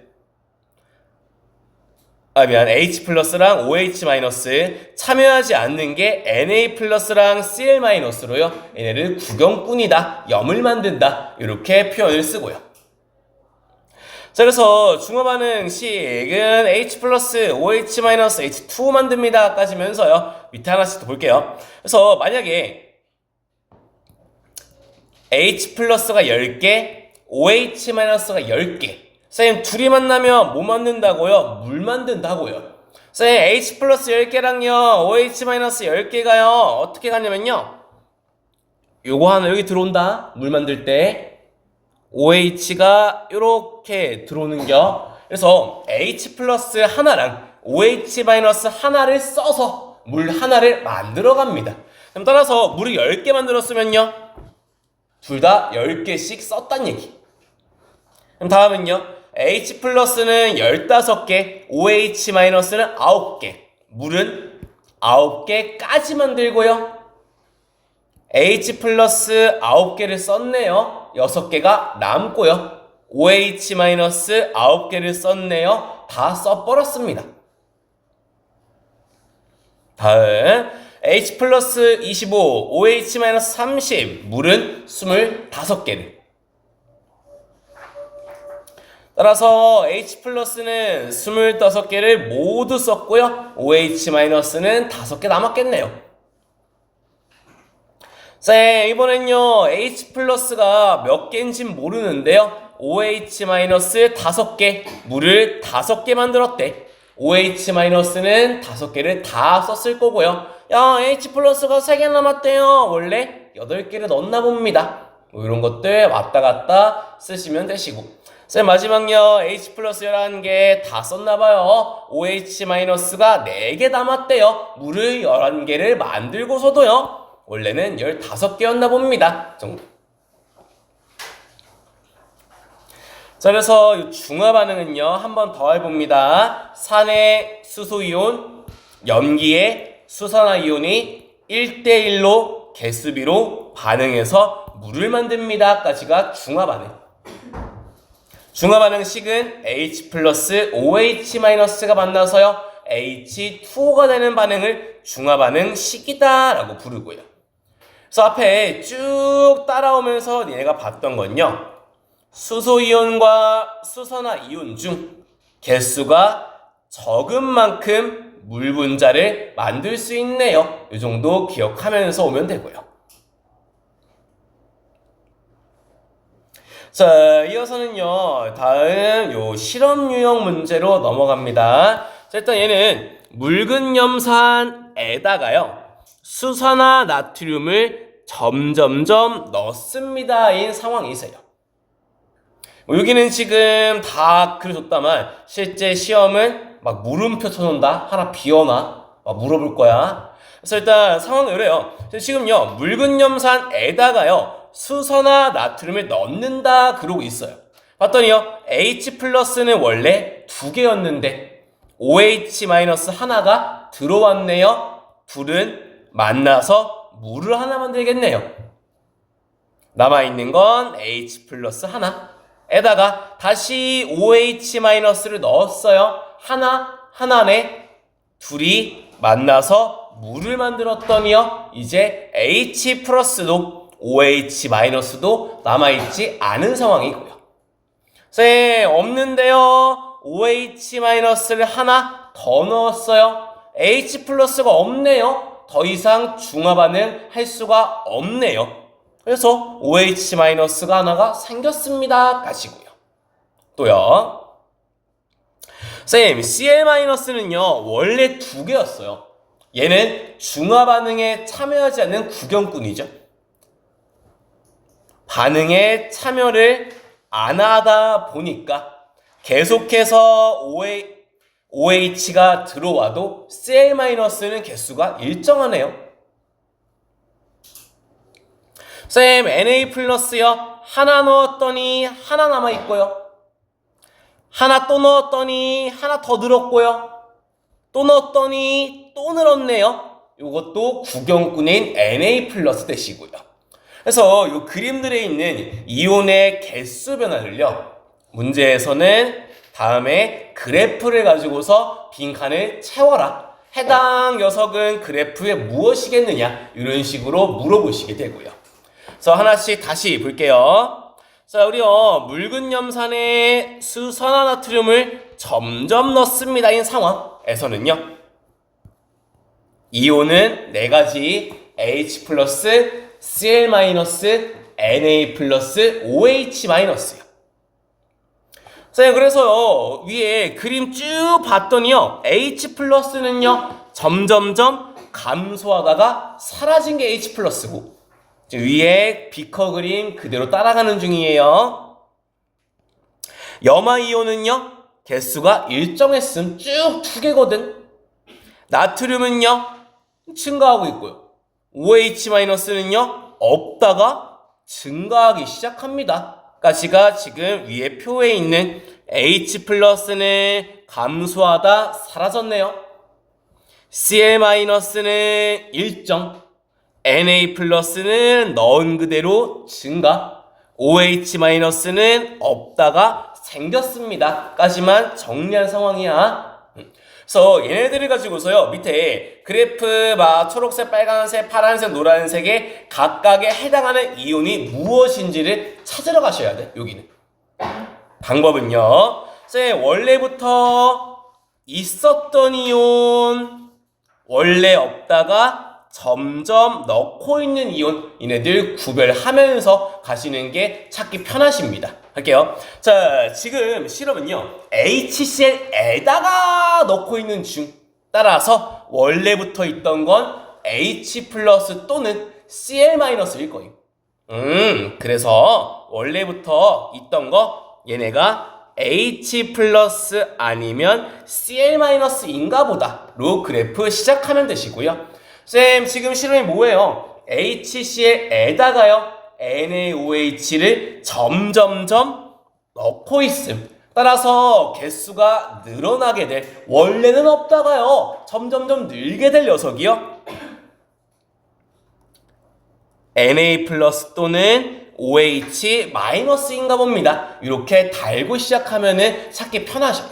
H+랑 OH- 참여하지 않는 게 Na+랑 Cl-로요. 얘네를 구경꾼이다, 염을 만든다 이렇게 표현을 쓰고요. 자, 그래서 중화반응식은 H+, OH-, H2 만듭니다 까지면서요. 밑에 하나씩 더 볼게요. 그래서 만약에 H+가 10개, OH-가 10개. 선생님, 둘이 만나면 뭐 만든다고요? 물 만든다고요. 선생님, H+ 10개랑요, OH- 10개가요, 어떻게 가냐면요. 요거 하나 여기 들어온다. 물 만들 때. OH가 요렇게 들어오는겨. 그래서 H+ 하나랑 OH- 하나를 써서 물 하나를 만들어 갑니다. 그럼 따라서 물을 10개 만들었으면요. 둘 다 10개씩 썼단 얘기. 그럼 다음은요. H+는 15개, OH-는 9개. 물은 9개까지 만들고요. H+ 9개를 썼네요. 6개가 남고요. OH- 9개를 썼네요. 다 써버렸습니다. 다음 H+ 25, OH- 30, 물은 25개를. 따라서 H+는 25개를 모두 썼고요. OH-는 5개 남았겠네요. 자, 이번엔요. H+가 몇 개인진 모르는데요. OH- 5개, 물을 5개 만들었대. OH-는 5개를 다 썼을 거고요. 야, H+가 3개 남았대요. 원래 8개를 넣었나 봅니다. 뭐 이런 것들 왔다 갔다 쓰시면 되시고. 자, 마지막요. H+ 11개 다 썼나봐요. OH-가 4개 남았대요. 물을 11개를 만들고서도요. 원래는 15개였나 봅니다. 정도. 자, 그래서 중화반응은요. 한 번 더 해봅니다. 산의 수소이온, 염기의 수산화이온이 1대1로 개수비로 반응해서 물을 만듭니다. 까지가 중화반응. 중화반응식은 H+ OH- 만나서요. H2O가 되는 반응을 중화반응식이다 라고 부르고요. 그래서 앞에 쭉 따라오면서 얘가 봤던 건요. 수소이온과 수산화이온 중 개수가 적은 만큼 물 분자를 만들 수 있네요. 이 정도 기억하면서 오면 되고요. 자, 이어서는요. 다음 요 실험 유형 문제로 넘어갑니다. 자, 일단 얘는 묽은 염산에다가요. 수산화 나트륨을 점점점 넣습니다인 상황이세요. 여기는 지금 다 그려줬다만 실제 시험은 막 물음표 쳐놓는다. 하나 비워놔. 막 물어볼 거야. 그래서 일단 상황은 이래요. 지금요. 묽은 염산에다가요. 수산화 나트륨을 넣는다 그러고 있어요. 봤더니요. H+는 원래 2개였는데 OH- 하나가 들어왔네요. 둘은 만나서 물을 하나 만들겠네요. 남아있는 건 H+ 하나에다가 다시 OH- 넣었어요. 하나네. 둘이 만나서 물을 만들었더니요. 이제 H+도 OH- 남아있지 않은 상황이고요. 쌤, 없는데요. OH- 하나 더 넣었어요. H+가 없네요. 더 이상 중화반응 할 수가 없네요. 그래서 OH- 하나가 생겼습니다. 가시고요. 또요. 쌤, Cl-는요 원래 두 개였어요. 얘는 중화 반응에 참여하지 않는 구경꾼이죠. 반응에 참여를 안 하다 보니까 계속해서 OH가 들어와도 Cl-는 개수가 일정하네요. 쌤, Na 플러스요. 하나 넣었더니 하나 남아있고요. 하나 또 넣었더니 하나 더 늘었고요. 또 넣었더니 또 늘었네요. 이것도 구경꾼인 Na 플러스 되시고요. 그래서 이 그림들에 있는 이온의 개수 변화를요. 문제에서는 다음에 그래프를 가지고서 빈칸을 채워라. 해당 녀석은 그래프에 무엇이겠느냐 이런 식으로 물어보시게 되고요. 그래서 하나씩 다시 볼게요. 자, 우리요 묽은 염산에 수산화나트륨을 점점 넣습니다. 이 상황에서는요. 이온은 네 가지 H 플러스, Cl 마이너스, Na 플러스, OH 마이너스요. 자, 그래서요 위에 그림 쭉 봤더니요 H 플러스는요 점점점 감소하다가 사라진 게 H 플러스고 위에 비커 그림 그대로 따라가는 중이에요. 염화이온은요 개수가 일정했음 쭉 두 개거든. 나트륨은요 증가하고 있고요. OH-는요 없다가 증가하기 시작합니다. 까지가 지금 위에 표에 있는 H 플러스는 감소하다 사라졌네요. Cl-는 일정, Na 플러스는 넣은 그대로 증가, OH-는 없다가 생겼습니다. 까지만 정리한 상황이야. 그래서 얘네들을 가지고서요 밑에 그래프 막 초록색, 빨간색, 파란색, 노란색에 각각에 해당하는 이온이 무엇인지를 찾으러 가셔야 돼. 여기는 방법은요 쌤 원래부터 있었던 이온, 원래 없다가 점점 넣고 있는 이온, 얘네들 구별하면서 가시는 게 찾기 편하십니다. 할게요. 자, 지금 실험은요 HCl에다가 넣고 있는 중, 따라서 원래부터 있던 건 H 플러스 또는 Cl-일 거예요. 그래서 원래부터 있던 거 얘네가 H 플러스 아니면 Cl-인가 보다로 그래프 시작하면 되시고요. 쌤, 지금 실험이 뭐예요? HCl에다가요 NaOH를 점점점 넣고 있음. 따라서 개수가 늘어나게 될, 원래는 없다가요 점점점 늘게 될 녀석이요 Na 플러스 또는 OH 마이너스인가 봅니다. 이렇게 달고 시작하면은 찾기 편하셔요.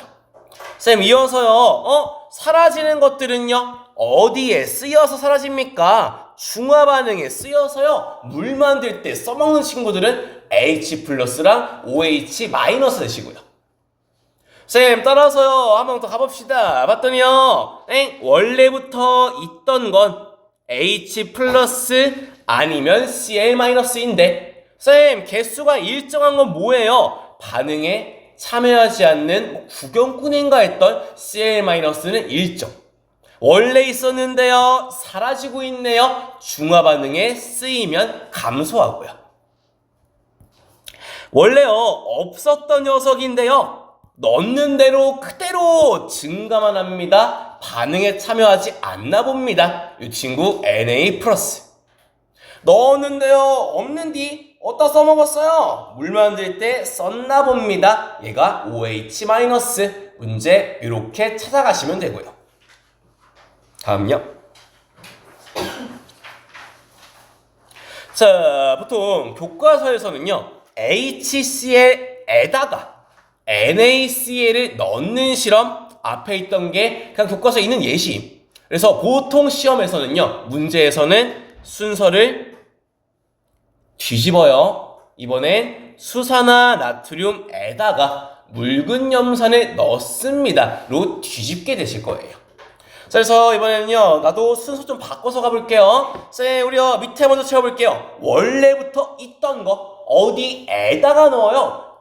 쌤, 이어서요 사라지는 것들은요 어디에 쓰여서 사라집니까? 중화 반응에 쓰여서요 물 만들 때 써먹는 친구들은 H 플러스랑 OH 마이너스 되시고요. 쌤, 따라서요 한 번 더 가봅시다. 봤더니요 원래부터 있던 건 H 플러스 아니면 Cl-인데 쌤, 개수가 일정한 건 뭐예요? 반응에 참여하지 않는 구경꾼인가 했던 Cl-는 일정, 원래 있었는데요 사라지고 있네요. 중화 반응에 쓰이면 감소하고요. 원래요 없었던 녀석인데요 넣는 대로 그대로 증가만 합니다. 반응에 참여하지 않나 봅니다. 이 친구 Na 플러스. 넣었는데요 없는디 어디다 써먹었어요? 물 만들 때 썼나 봅니다. 얘가 OH 마이너스. 문제 이렇게 찾아가시면 되고요. 다음요. 자, 보통 교과서에서는요 HCl에다가 NaCl을 넣는 실험 앞에 있던 게 그냥 교과서에 있는 예시. 그래서 보통 시험에서는요 문제에서는 순서를 뒤집어요. 이번엔 수산화 나트륨에다가 묽은 염산을 넣습니다 로 뒤집게 되실 거예요. 자, 그래서 이번에는요 나도 순서 좀 바꿔서 가볼게요. 쌤, 우리요 밑에 먼저 채워볼게요. 원래부터 있던 거 어디에다가 넣어요?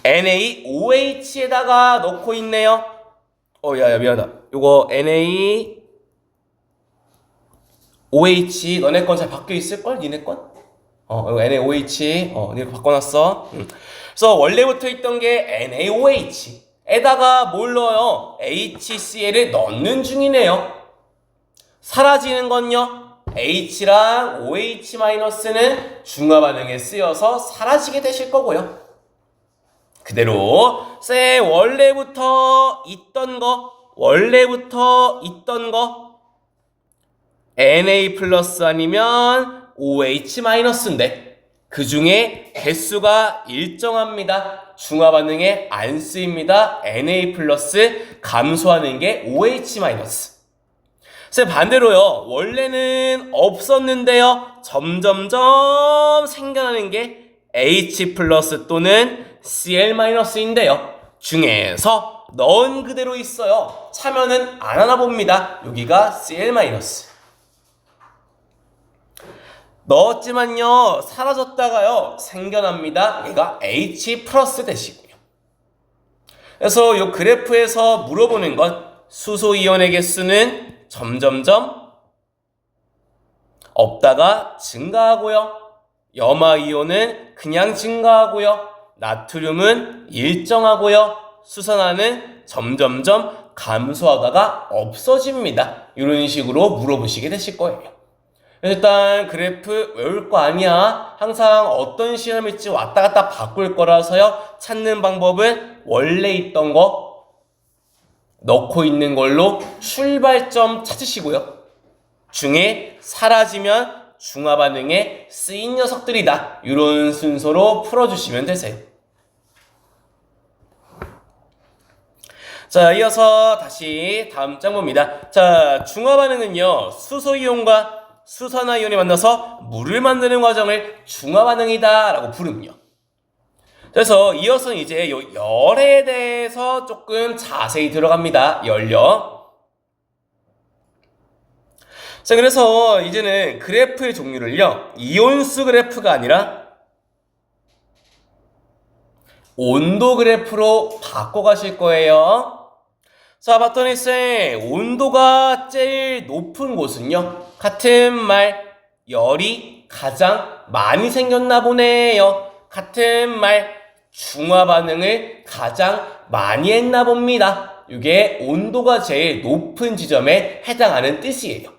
NaOH에다가 넣고 있네요. 야야 미안하다. 요거 NaOH 너네 건 잘 바뀌어 있을걸? 니네 건? 이거 NaOH 이렇게 바꿔놨어. 그래서 원래부터 있던 게 NaOH에다가 뭘 넣어요? HCl을 넣는 중이네요. 사라지는 건요? H랑 OH-는 중화 반응에 쓰여서 사라지게 되실 거고요. 그대로 쌤 원래부터 있던 거 Na 플러스 아니면 OH-인데 그 중에 개수가 일정합니다. 중화 반응에 안 쓰입니다. Na 플러스 감소하는 게 OH-. 쌤 반대로요. 원래는 없었는데요. 점점점 생겨나는 게 H 플러스 또는 Cl-인데요. 중에서 넣은 그대로 있어요. 참여는 안 하나 봅니다. 여기가 Cl-. 넣었지만요. 사라졌다가요. 생겨납니다. 얘가 H 플러스 되시고요. 그래서 이 그래프에서 물어보는 건 수소이온의 개수는 점점점 없다가 증가하고요. 염화이온은 그냥 증가하고요. 나트륨은 일정하고요. 수산화는 점점점 감소하다가 없어집니다. 이런 식으로 물어보시게 되실 거예요. 일단 그래프 외울 거 아니야. 항상 어떤 시험일지 왔다 갔다 바꿀 거라서요. 찾는 방법은 원래 있던 거 넣고 있는 걸로 출발점 찾으시고요. 중에 사라지면 중화 반응에 쓰인 녀석들이다. 이런 순서로 풀어주시면 되세요. 자, 이어서 다시 다음 장 봅니다. 자, 중화 반응은요. 수소이온과 수산화이온이 만나서 물을 만드는 과정을 중화 반응이다 라고 부르며, 그래서 이어서는 이제 요 열에 대해서 조금 자세히 들어갑니다. 열요. 자, 그래서 이제는 그래프의 종류를요. 이온수 그래프가 아니라 온도 그래프로 바꿔가실 거예요. 자, 봤더니 쌤, 온도가 제일 높은 곳은요. 같은 말, 열이 가장 많이 생겼나 보네요. 같은 말, 중화 반응을 가장 많이 했나 봅니다. 이게 온도가 제일 높은 지점에 해당하는 뜻이에요.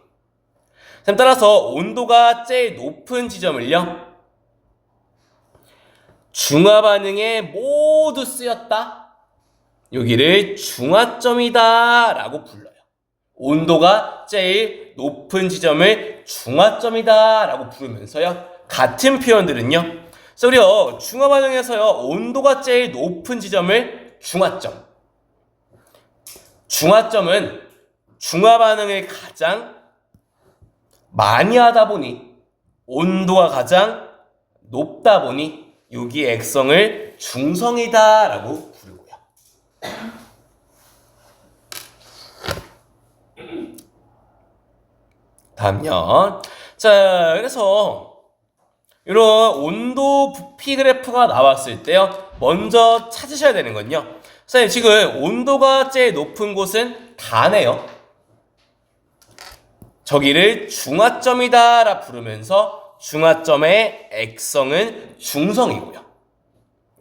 따라서 온도가 제일 높은 지점을요. 중화 반응에 모두 쓰였다. 여기를 중화점이다 라고 불러요. 온도가 제일 높은 지점을 중화점이다 라고 부르면서요. 같은 표현들은요. 그래서 우리요. 중화 반응에서요. 온도가 제일 높은 지점을 중화점. 중화점은 중화 반응을 가장 많이 하다 보니 온도가 가장 높다 보니 여기 액성을 중성이다 라고 부르고요. 다음요. 자, 그래서 이런 온도 부피 그래프가 나왔을 때요. 먼저 찾으셔야 되는 건요. 선생님, 지금 온도가 제일 높은 곳은 다네요. 저기를 중화점이다 라 부르면서 중화점의 액성은 중성이고요.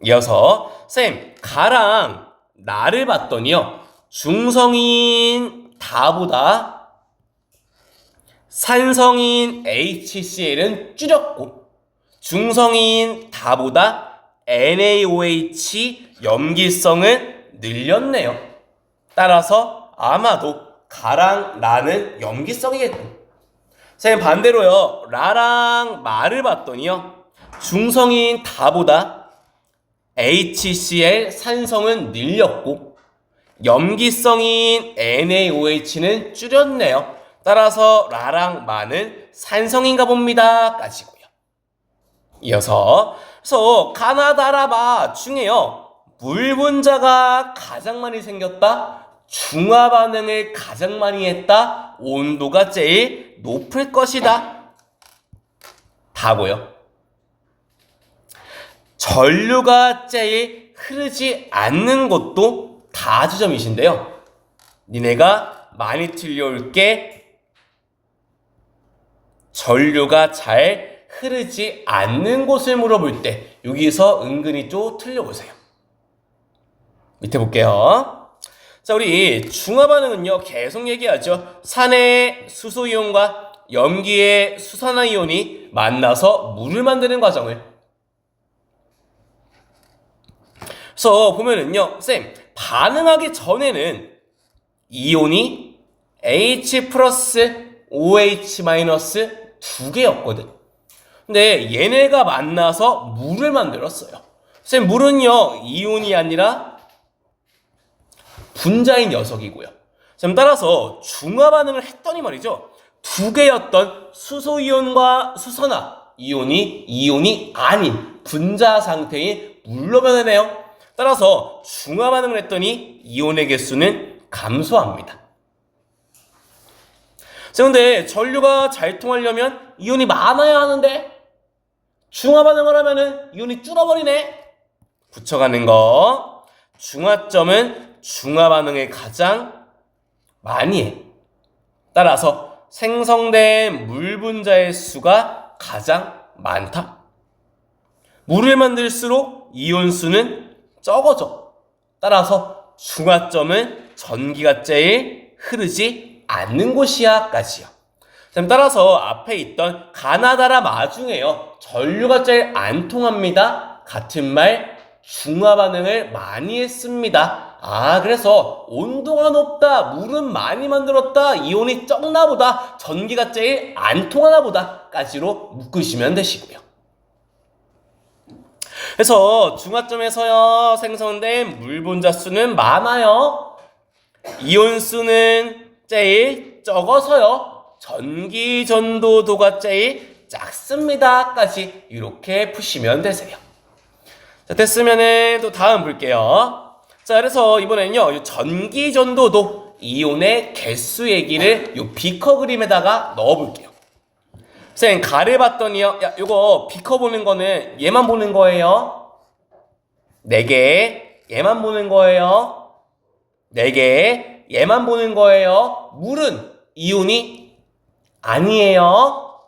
이어서 선생님, 가랑 나를 봤더니요. 중성인 다보다 산성인 HCl은 줄였고 중성인 다보다 NaOH 염기성은 늘렸네요. 따라서 아마도 가랑 라는 염기성이겠고, 선생님 반대로요. 라랑 마를 봤더니요. 중성인 다보다 HCl 산성은 늘렸고 염기성인 NaOH는 줄였네요. 따라서 라랑 마는 산성인가 봅니다 까지고요. 이어서 그래서 가나다라바 중에요. 물 분자가 가장 많이 생겼다. 중화 반응을 가장 많이 했다. 온도가 제일 높을 것이다. 다고요. 전류가 제일 흐르지 않는 것도 다 지점이신데요. 니네가 많이 틀려올 게 전류가 잘 흐르지 않는 곳을 물어볼 때 여기서 은근히 좀 틀려보세요. 밑에 볼게요. 자, 우리 중화 반응은요, 계속 얘기하죠. 산의 수소이온과 염기의 수산화이온이 만나서 물을 만드는 과정을. 그래서 보면은요, 쌤, 반응하기 전에는 이온이 H 플러스 OH 마이너스 두 개였거든. 근데 얘네가 만나서 물을 만들었어요. 쌤, 물은요, 이온이 아니라 분자인 녀석이고요. 쌤, 따라서 중화 반응을 했더니 말이죠. 두 개였던 수소이온과 수산화 이온이 아닌 분자 상태인 물로 변하네요. 따라서 중화 반응을 했더니 이온의 개수는 감소합니다. 그런데 전류가 잘 통하려면 이온이 많아야 하는데 중화 반응을 하면은 이온이 줄어버리네. 붙여가는 거. 중화점은 중화 반응을 가장 많이 해. 따라서 생성된 물 분자의 수가 가장 많다. 물을 만들수록 이온 수는 적어져. 따라서 중화점은 전기가 제일 흐르지 않는 곳이야 까지요. 따라서 앞에 있던 가나다라 마중에요. 전류가 제일 안 통합니다. 같은 말 중화 반응을 많이 했습니다. 그래서 온도가 높다, 물은 많이 만들었다, 이온이 적나 보다, 전기가 제일 안 통하나 보다 까지로 묶으시면 되시고요. 그래서 중화점에서요 생성된 물 분자 수는 많아요. 이온 수는 제일 적어서요 전기 전도도가 제일 작습니다 까지 이렇게 푸시면 되세요. 자, 됐으면은 또 다음 볼게요. 자, 그래서 이번에는요 전기 전도도 이온의 개수 얘기를 요 비커 그림에다가 넣어 볼게요. 쌤, 가를 봤더니요, 야, 요거 비커 보는 거는 얘만 보는 거예요. 4개, 얘만 보는 거예요. 4개, 얘만 보는 거예요. 물은 이온이 아니에요.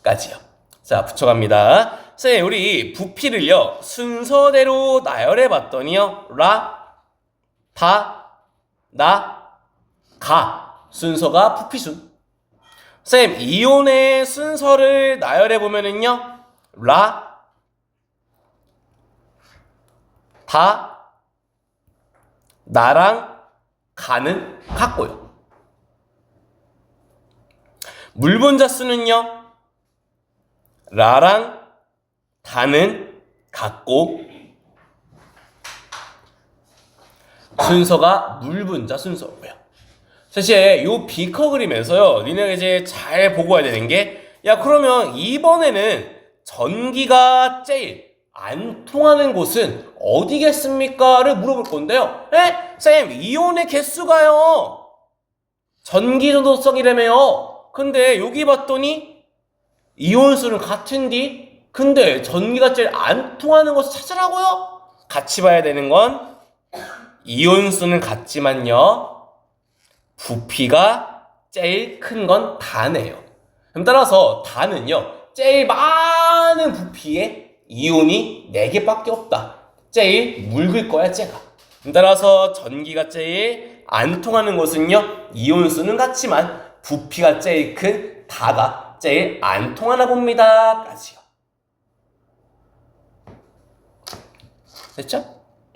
까지요. 자, 붙여갑니다. 쌤, 우리 부피를요 순서대로 나열해 봤더니요, 라, 다, 나, 가 순서가 부피순. 쌤, 이온의 순서를 나열해 보면은요, 라, 다, 나랑 가는 같고요. 물 분자 수는요, 라랑 다는 같고, 순서가 물 분자 순서고요. 사실 요 비커 그림에서요 니네가 이제 잘 보고 와야 되는 게, 야, 그러면 이번에는 전기가 제일 안 통하는 곳은 어디겠습니까? 를 물어볼 건데요. 쌤, 이온의 개수가요 전기 전도성이라며요. 근데 여기 봤더니 이온 수는 같은디, 근데 전기가 제일 안 통하는 곳을 찾으라고요? 같이 봐야 되는 건 이온 수는 같지만요 부피가 제일 큰 건 다네요. 그럼 따라서 다는요 제일 많은 부피에 이온이 4개밖에 없다. 제일 묽을 거야 쟤가. 그럼 따라서 전기가 제일 안 통하는 곳은요 이온 수는 같지만 부피가 제일 큰 다가 제일 안 통하나 봅니다 까지요. 됐죠?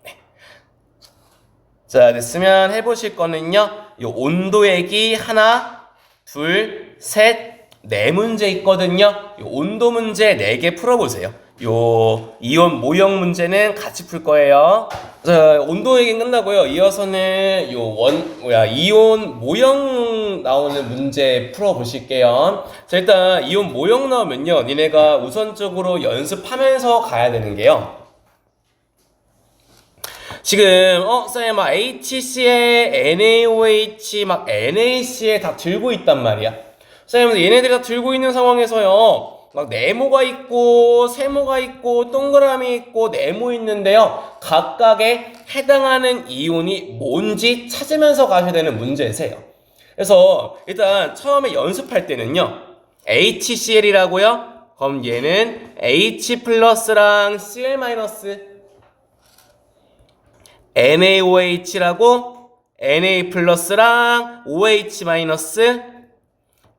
네. 자, 됐으면 해보실 거는요 요 온도 얘기 하나, 둘, 셋, 4문제 있거든요. 요 온도 문제 4개 풀어보세요. 요 이온 모형 문제는 같이 풀 거예요. 자, 온도 얘기 끝나고요. 이어서는 이온 모형 나오는 문제 풀어보실게요. 자, 일단 이온 모형 나오면요 니네가 우선적으로 연습하면서 가야 되는 게요, 지금 쌤, HCl, NaOH, NaCl 다 들고 있단 말이야. 쌤, 얘네들이 다 들고 있는 상황에서요 막 네모가 있고 세모가 있고 동그라미 있고 네모 있는데요. 각각에 해당하는 이온이 뭔지 찾으면서 가셔야 되는 문제세요. 그래서 일단 처음에 연습할 때는요. HCl이라고요. 그럼 얘는 H 플러스랑 Cl 마이너스, NaOH라고 Na 플러스랑 OH 마이너스,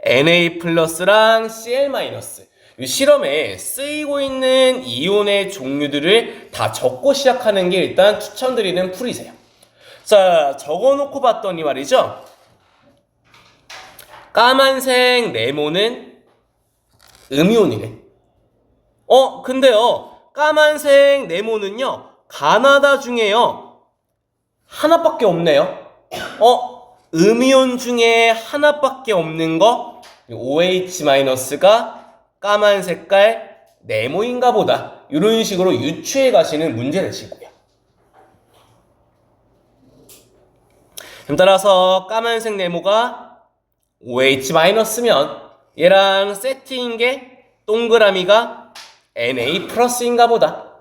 Na 플러스랑 Cl 마이너스. 이 실험에 쓰이고 있는 이온의 종류들을 다 적고 시작하는 게 일단 추천드리는 풀이세요. 자, 적어놓고 봤더니 말이죠. 까만색 네모는 음이온이네. 근데요. 까만색 네모는요. 가나다 중에요. 하나밖에 없네요. 음이온 중에 하나밖에 없는 거 OH-가 까만 색깔 네모인가 보다. 이런 식으로 유추해 가시는 문제 내시고요. 그럼 따라서 까만색 네모가 OH-면 얘랑 세트인 게 동그라미가 Na 플러스인가 보다.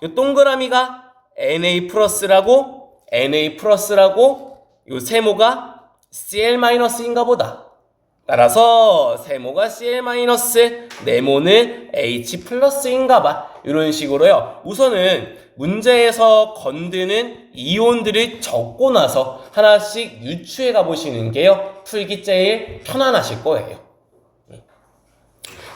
이 동그라미가 Na 플러스라고 이 세모가 Cl 마이너스인가 보다. 따라서 세모가 Cl 마이너스, 네모는 H 플러스인가 봐. 이런 식으로요. 우선은 문제에서 건드는 이온들을 적고 나서 하나씩 유추해 가보시는 게요. 풀기 제일 편안하실 거예요.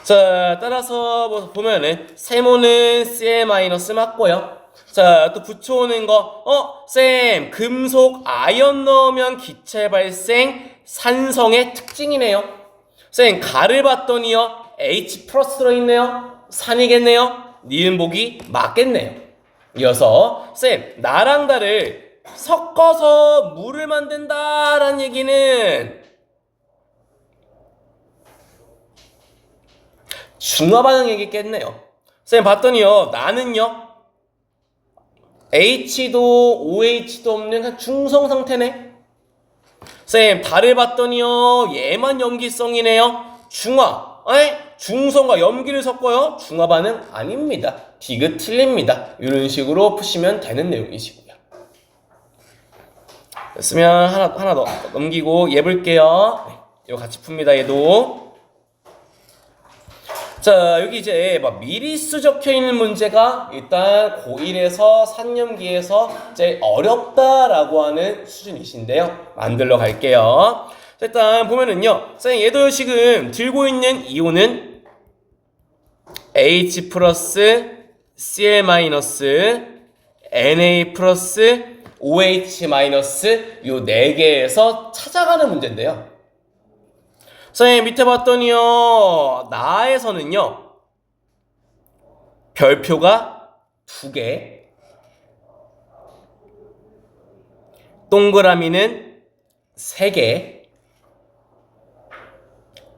자, 따라서 보면은 세모는 Cl 마이너스 맞고요. 자, 또 붙여오는 거. 쌤, 금속 아연 넣으면 기체 발생 산성의 특징이네요. 쌤, 가를 봤더니요. H 플러스 들어있네요. 산이겠네요. 니은 보기 맞겠네요. 이어서 쌤, 나랑 달을 섞어서 물을 만든다라는 얘기는 중화 반응 얘기겠네요. 쌤, 봤더니요. 나는요. H도 OH도 없는 중성 상태네. 쌤, 달을 봤더니요. 얘만 염기성이네요. 중화. 중성과 염기를 섞어요. 중화 반응 아닙니다. 디귿 틀립니다. 이런 식으로 푸시면 되는 내용이시고요. 됐으면 하나 더 넘기고 얘 볼게요. 이거 같이 풉니다. 얘도. 자, 여기 이제 막 미리수 적혀 있는 문제가 일단 고1에서 산염기에서 제일 어렵다라고 하는 수준이신데요. 만들러 갈게요. 자, 일단 보면은요. 쌤, 얘도 지금 들고 있는 이온은 H 플러스, Cl 마이너스, Na 플러스, OH 마이너스 요 4개에서 찾아가는 문제인데요. 선생님, 밑에 봤더니요. 나에서는요. 별표가 2개, 동그라미는 3개,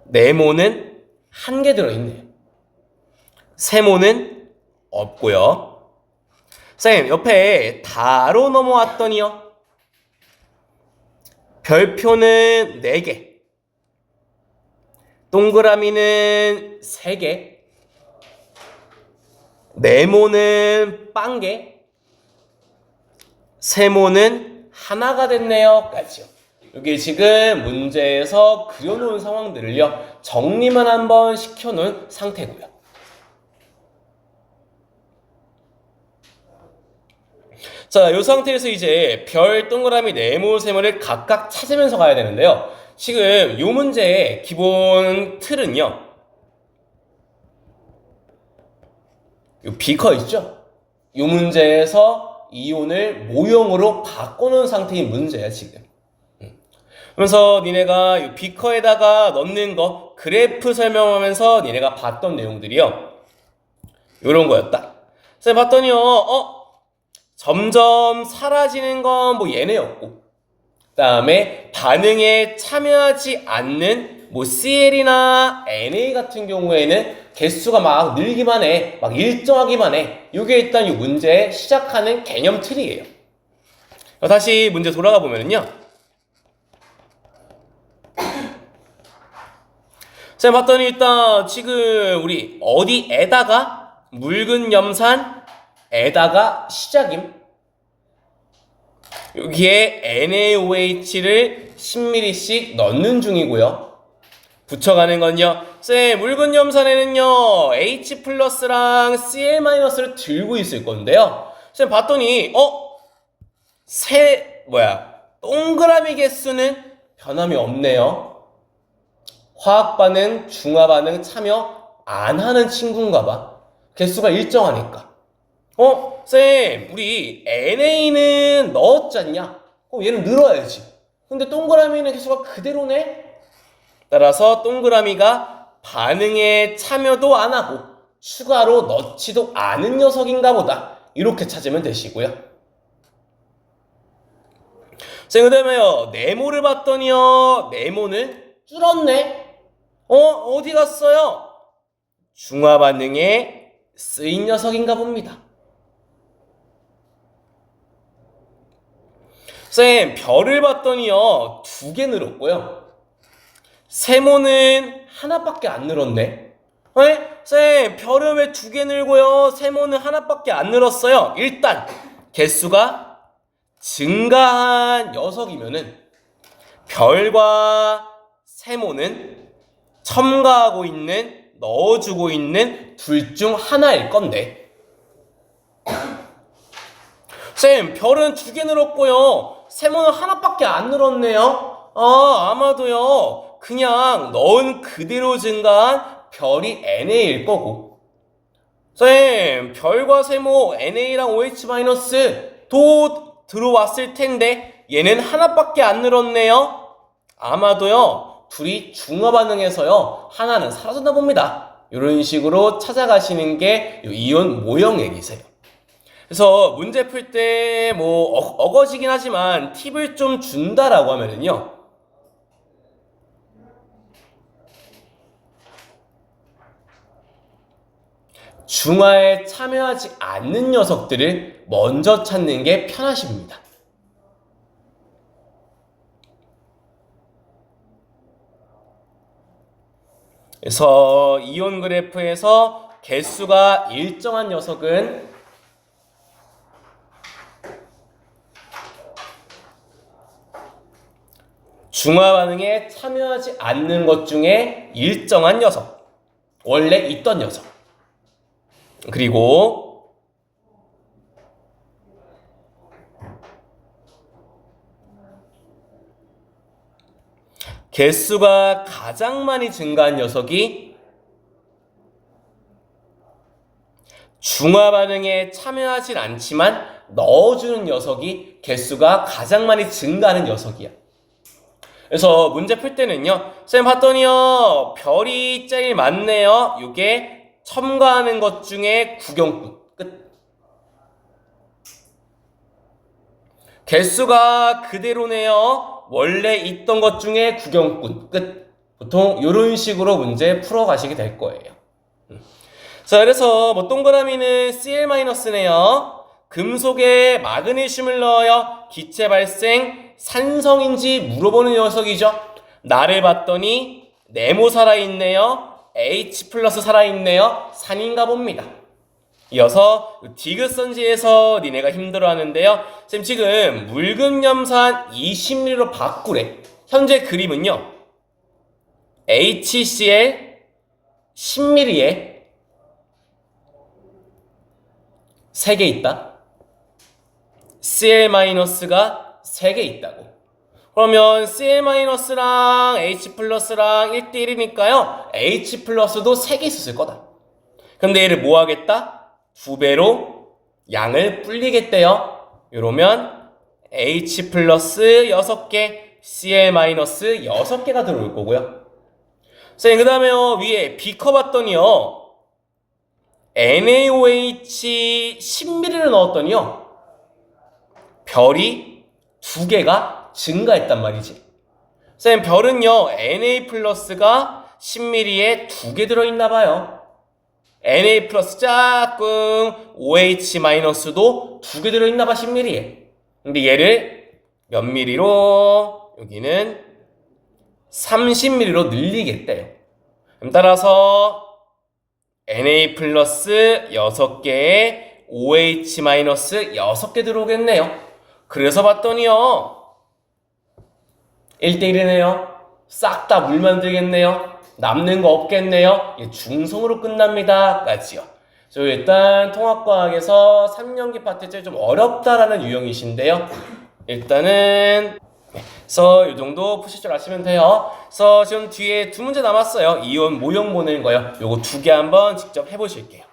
네모는 1개 들어있네요. 세모는 없고요. 선생님, 옆에 다로 넘어왔더니요. 별표는 4개, 동그라미는 3개, 네모는 0개, 세모는 하나가 됐네요. 까지요. 여기 지금 문제에서 그려놓은 상황들을요. 정리만 한번 시켜놓은 상태고요. 자, 이 상태에서 이제 별, 동그라미, 네모, 세모를 각각 찾으면서 가야 되는데요. 지금 이 문제의 기본 틀은요. 이 비커 있죠? 이 문제에서 이온을 모형으로 바꿔놓은 상태인 문제야, 지금. 그래서 니네가 이 비커에다가 넣는 거 그래프 설명하면서 니네가 봤던 내용들이요. 요런 거였다. 그래서 봤더니요. 점점 사라지는 건 뭐 얘네였고, 그 다음에 반응에 참여하지 않는 뭐 CL이나 Na 같은 경우에는 개수가 막 늘기만 해, 막 일정하기만 해. 이게 일단 이 문제의 시작하는 개념 틀이에요. 다시 문제 돌아가 보면은요. 자, 봤더니 일단 지금 우리 어디에다가 묽은 염산에다가 시작임. 여기에 NaOH를 10ml씩 넣는 중이고요. 붙여가는 건요. 쌤, 묽은 염산에는요 H 플러스랑 Cl-를 들고 있을 건데요. 쌤 봤더니 동그라미 개수는 변함이 없네요. 화학 반응, 중화 반응 참여 안 하는 친구인가 봐. 개수가 일정하니까. 쌤, 우리 NA는 넣었잖냐? 그럼 얘는 늘어야지. 근데 동그라미는 개수가 그대로네? 따라서 동그라미가 반응에 참여도 안 하고 추가로 넣지도 않은 녀석인가 보다. 이렇게 찾으면 되시고요. 자, 그 다음에요. 네모를 봤더니요. 네모는 줄었네. 어디 갔어요? 중화 반응에 쓰인 녀석인가 봅니다. 쌤, 별을 봤더니요. 2개 늘었고요. 세모는 하나밖에 안 늘었네. 쌤, 별은 왜 2개 늘고요? 세모는 하나밖에 안 늘었어요. 일단 개수가 증가한 녀석이면은 별과 세모는 첨가하고 있는, 넣어주고 있는 둘 중 하나일 건데. 쌤, 별은 2개 늘었고요. 세모는 하나밖에 안 늘었네요. 아마도요. 그냥 넣은 그대로 증가한 별이 NA일 거고. 쌤, 별과 세모 NA랑 OH- 들어왔을 텐데 얘는 하나밖에 안 늘었네요. 아마도요. 둘이 중화 반응해서요. 하나는 사라졌나 봅니다. 이런 식으로 찾아가시는 게 이온 모형 얘기세요. 그래서 문제 풀 때 어거지긴 하지만 팁을 좀 준다라고 하면은요. 중화에 참여하지 않는 녀석들을 먼저 찾는 게 편하십니다. 그래서 이온 그래프에서 개수가 일정한 녀석은 중화 반응에 참여하지 않는 것 중에 일정한 녀석, 원래 있던 녀석. 그리고 개수가 가장 많이 증가한 녀석이 중화 반응에 참여하진 않지만 넣어주는 녀석이 개수가 가장 많이 증가하는 녀석이야. 그래서 문제 풀 때는요. 쌤 봤더니요. 별이 제일 많네요. 이게 첨가하는 것 중에 구경꾼 끝. 개수가 그대로네요. 원래 있던 것 중에 구경꾼 끝. 보통 이런 식으로 문제 풀어가시게 될 거예요. 자, 그래서 동그라미는 Cl-네요. 금속에 마그네슘을 넣어요. 기체 발생 산성인지 물어보는 녀석이죠. 나를 봤더니 네모 살아있네요. H 플러스 살아있네요. 산인가 봅니다. 이어서 디귿선지에서 니네가 힘들어하는데요. 쌤 지금 묽은 염산 20ml로 바꾸래. 현재 그림은요. HCl 10ml에 3개 있다. Cl-가 3개 있다고. 그러면 Cl-랑 H+랑 1대1이니까요. H+도 3개 있었을 거다. 근데 얘를 뭐 하겠다? 2배로 양을 불리겠대요. 이러면 H+ 6개, Cl- 6개가 들어올 거고요. 자, 그 다음에요. 위에 B커 봤더니요. NaOH 10ml를 넣었더니요. 별이 2개가 증가했단 말이지. 쌤, 별은요. Na+가 10ml에 2개 들어있나 봐요. Na+ 짝꿍 OH- 도 2개 들어있나 봐 10ml에. 근데 얘를 몇 ml로 여기는 30ml로 늘리겠대요. 그럼 따라서 Na 플러스 6개에 OH 마이너스 6개 들어오겠네요. 그래서 봤더니요 1대1이네요. 싹 다 물 만들겠네요. 남는 거 없겠네요. 이게 중성으로 끝납니다. 까지요. 일단 통합과학에서 3년기 파트 좀 어렵다라는 유형이신데요. 일단은 그래서 이 정도 푸실 줄 아시면 돼요. 그래서 지금 뒤에 두 문제 남았어요. 이온 모형 보내는 거요. 요거 두 개 한번 직접 해보실게요.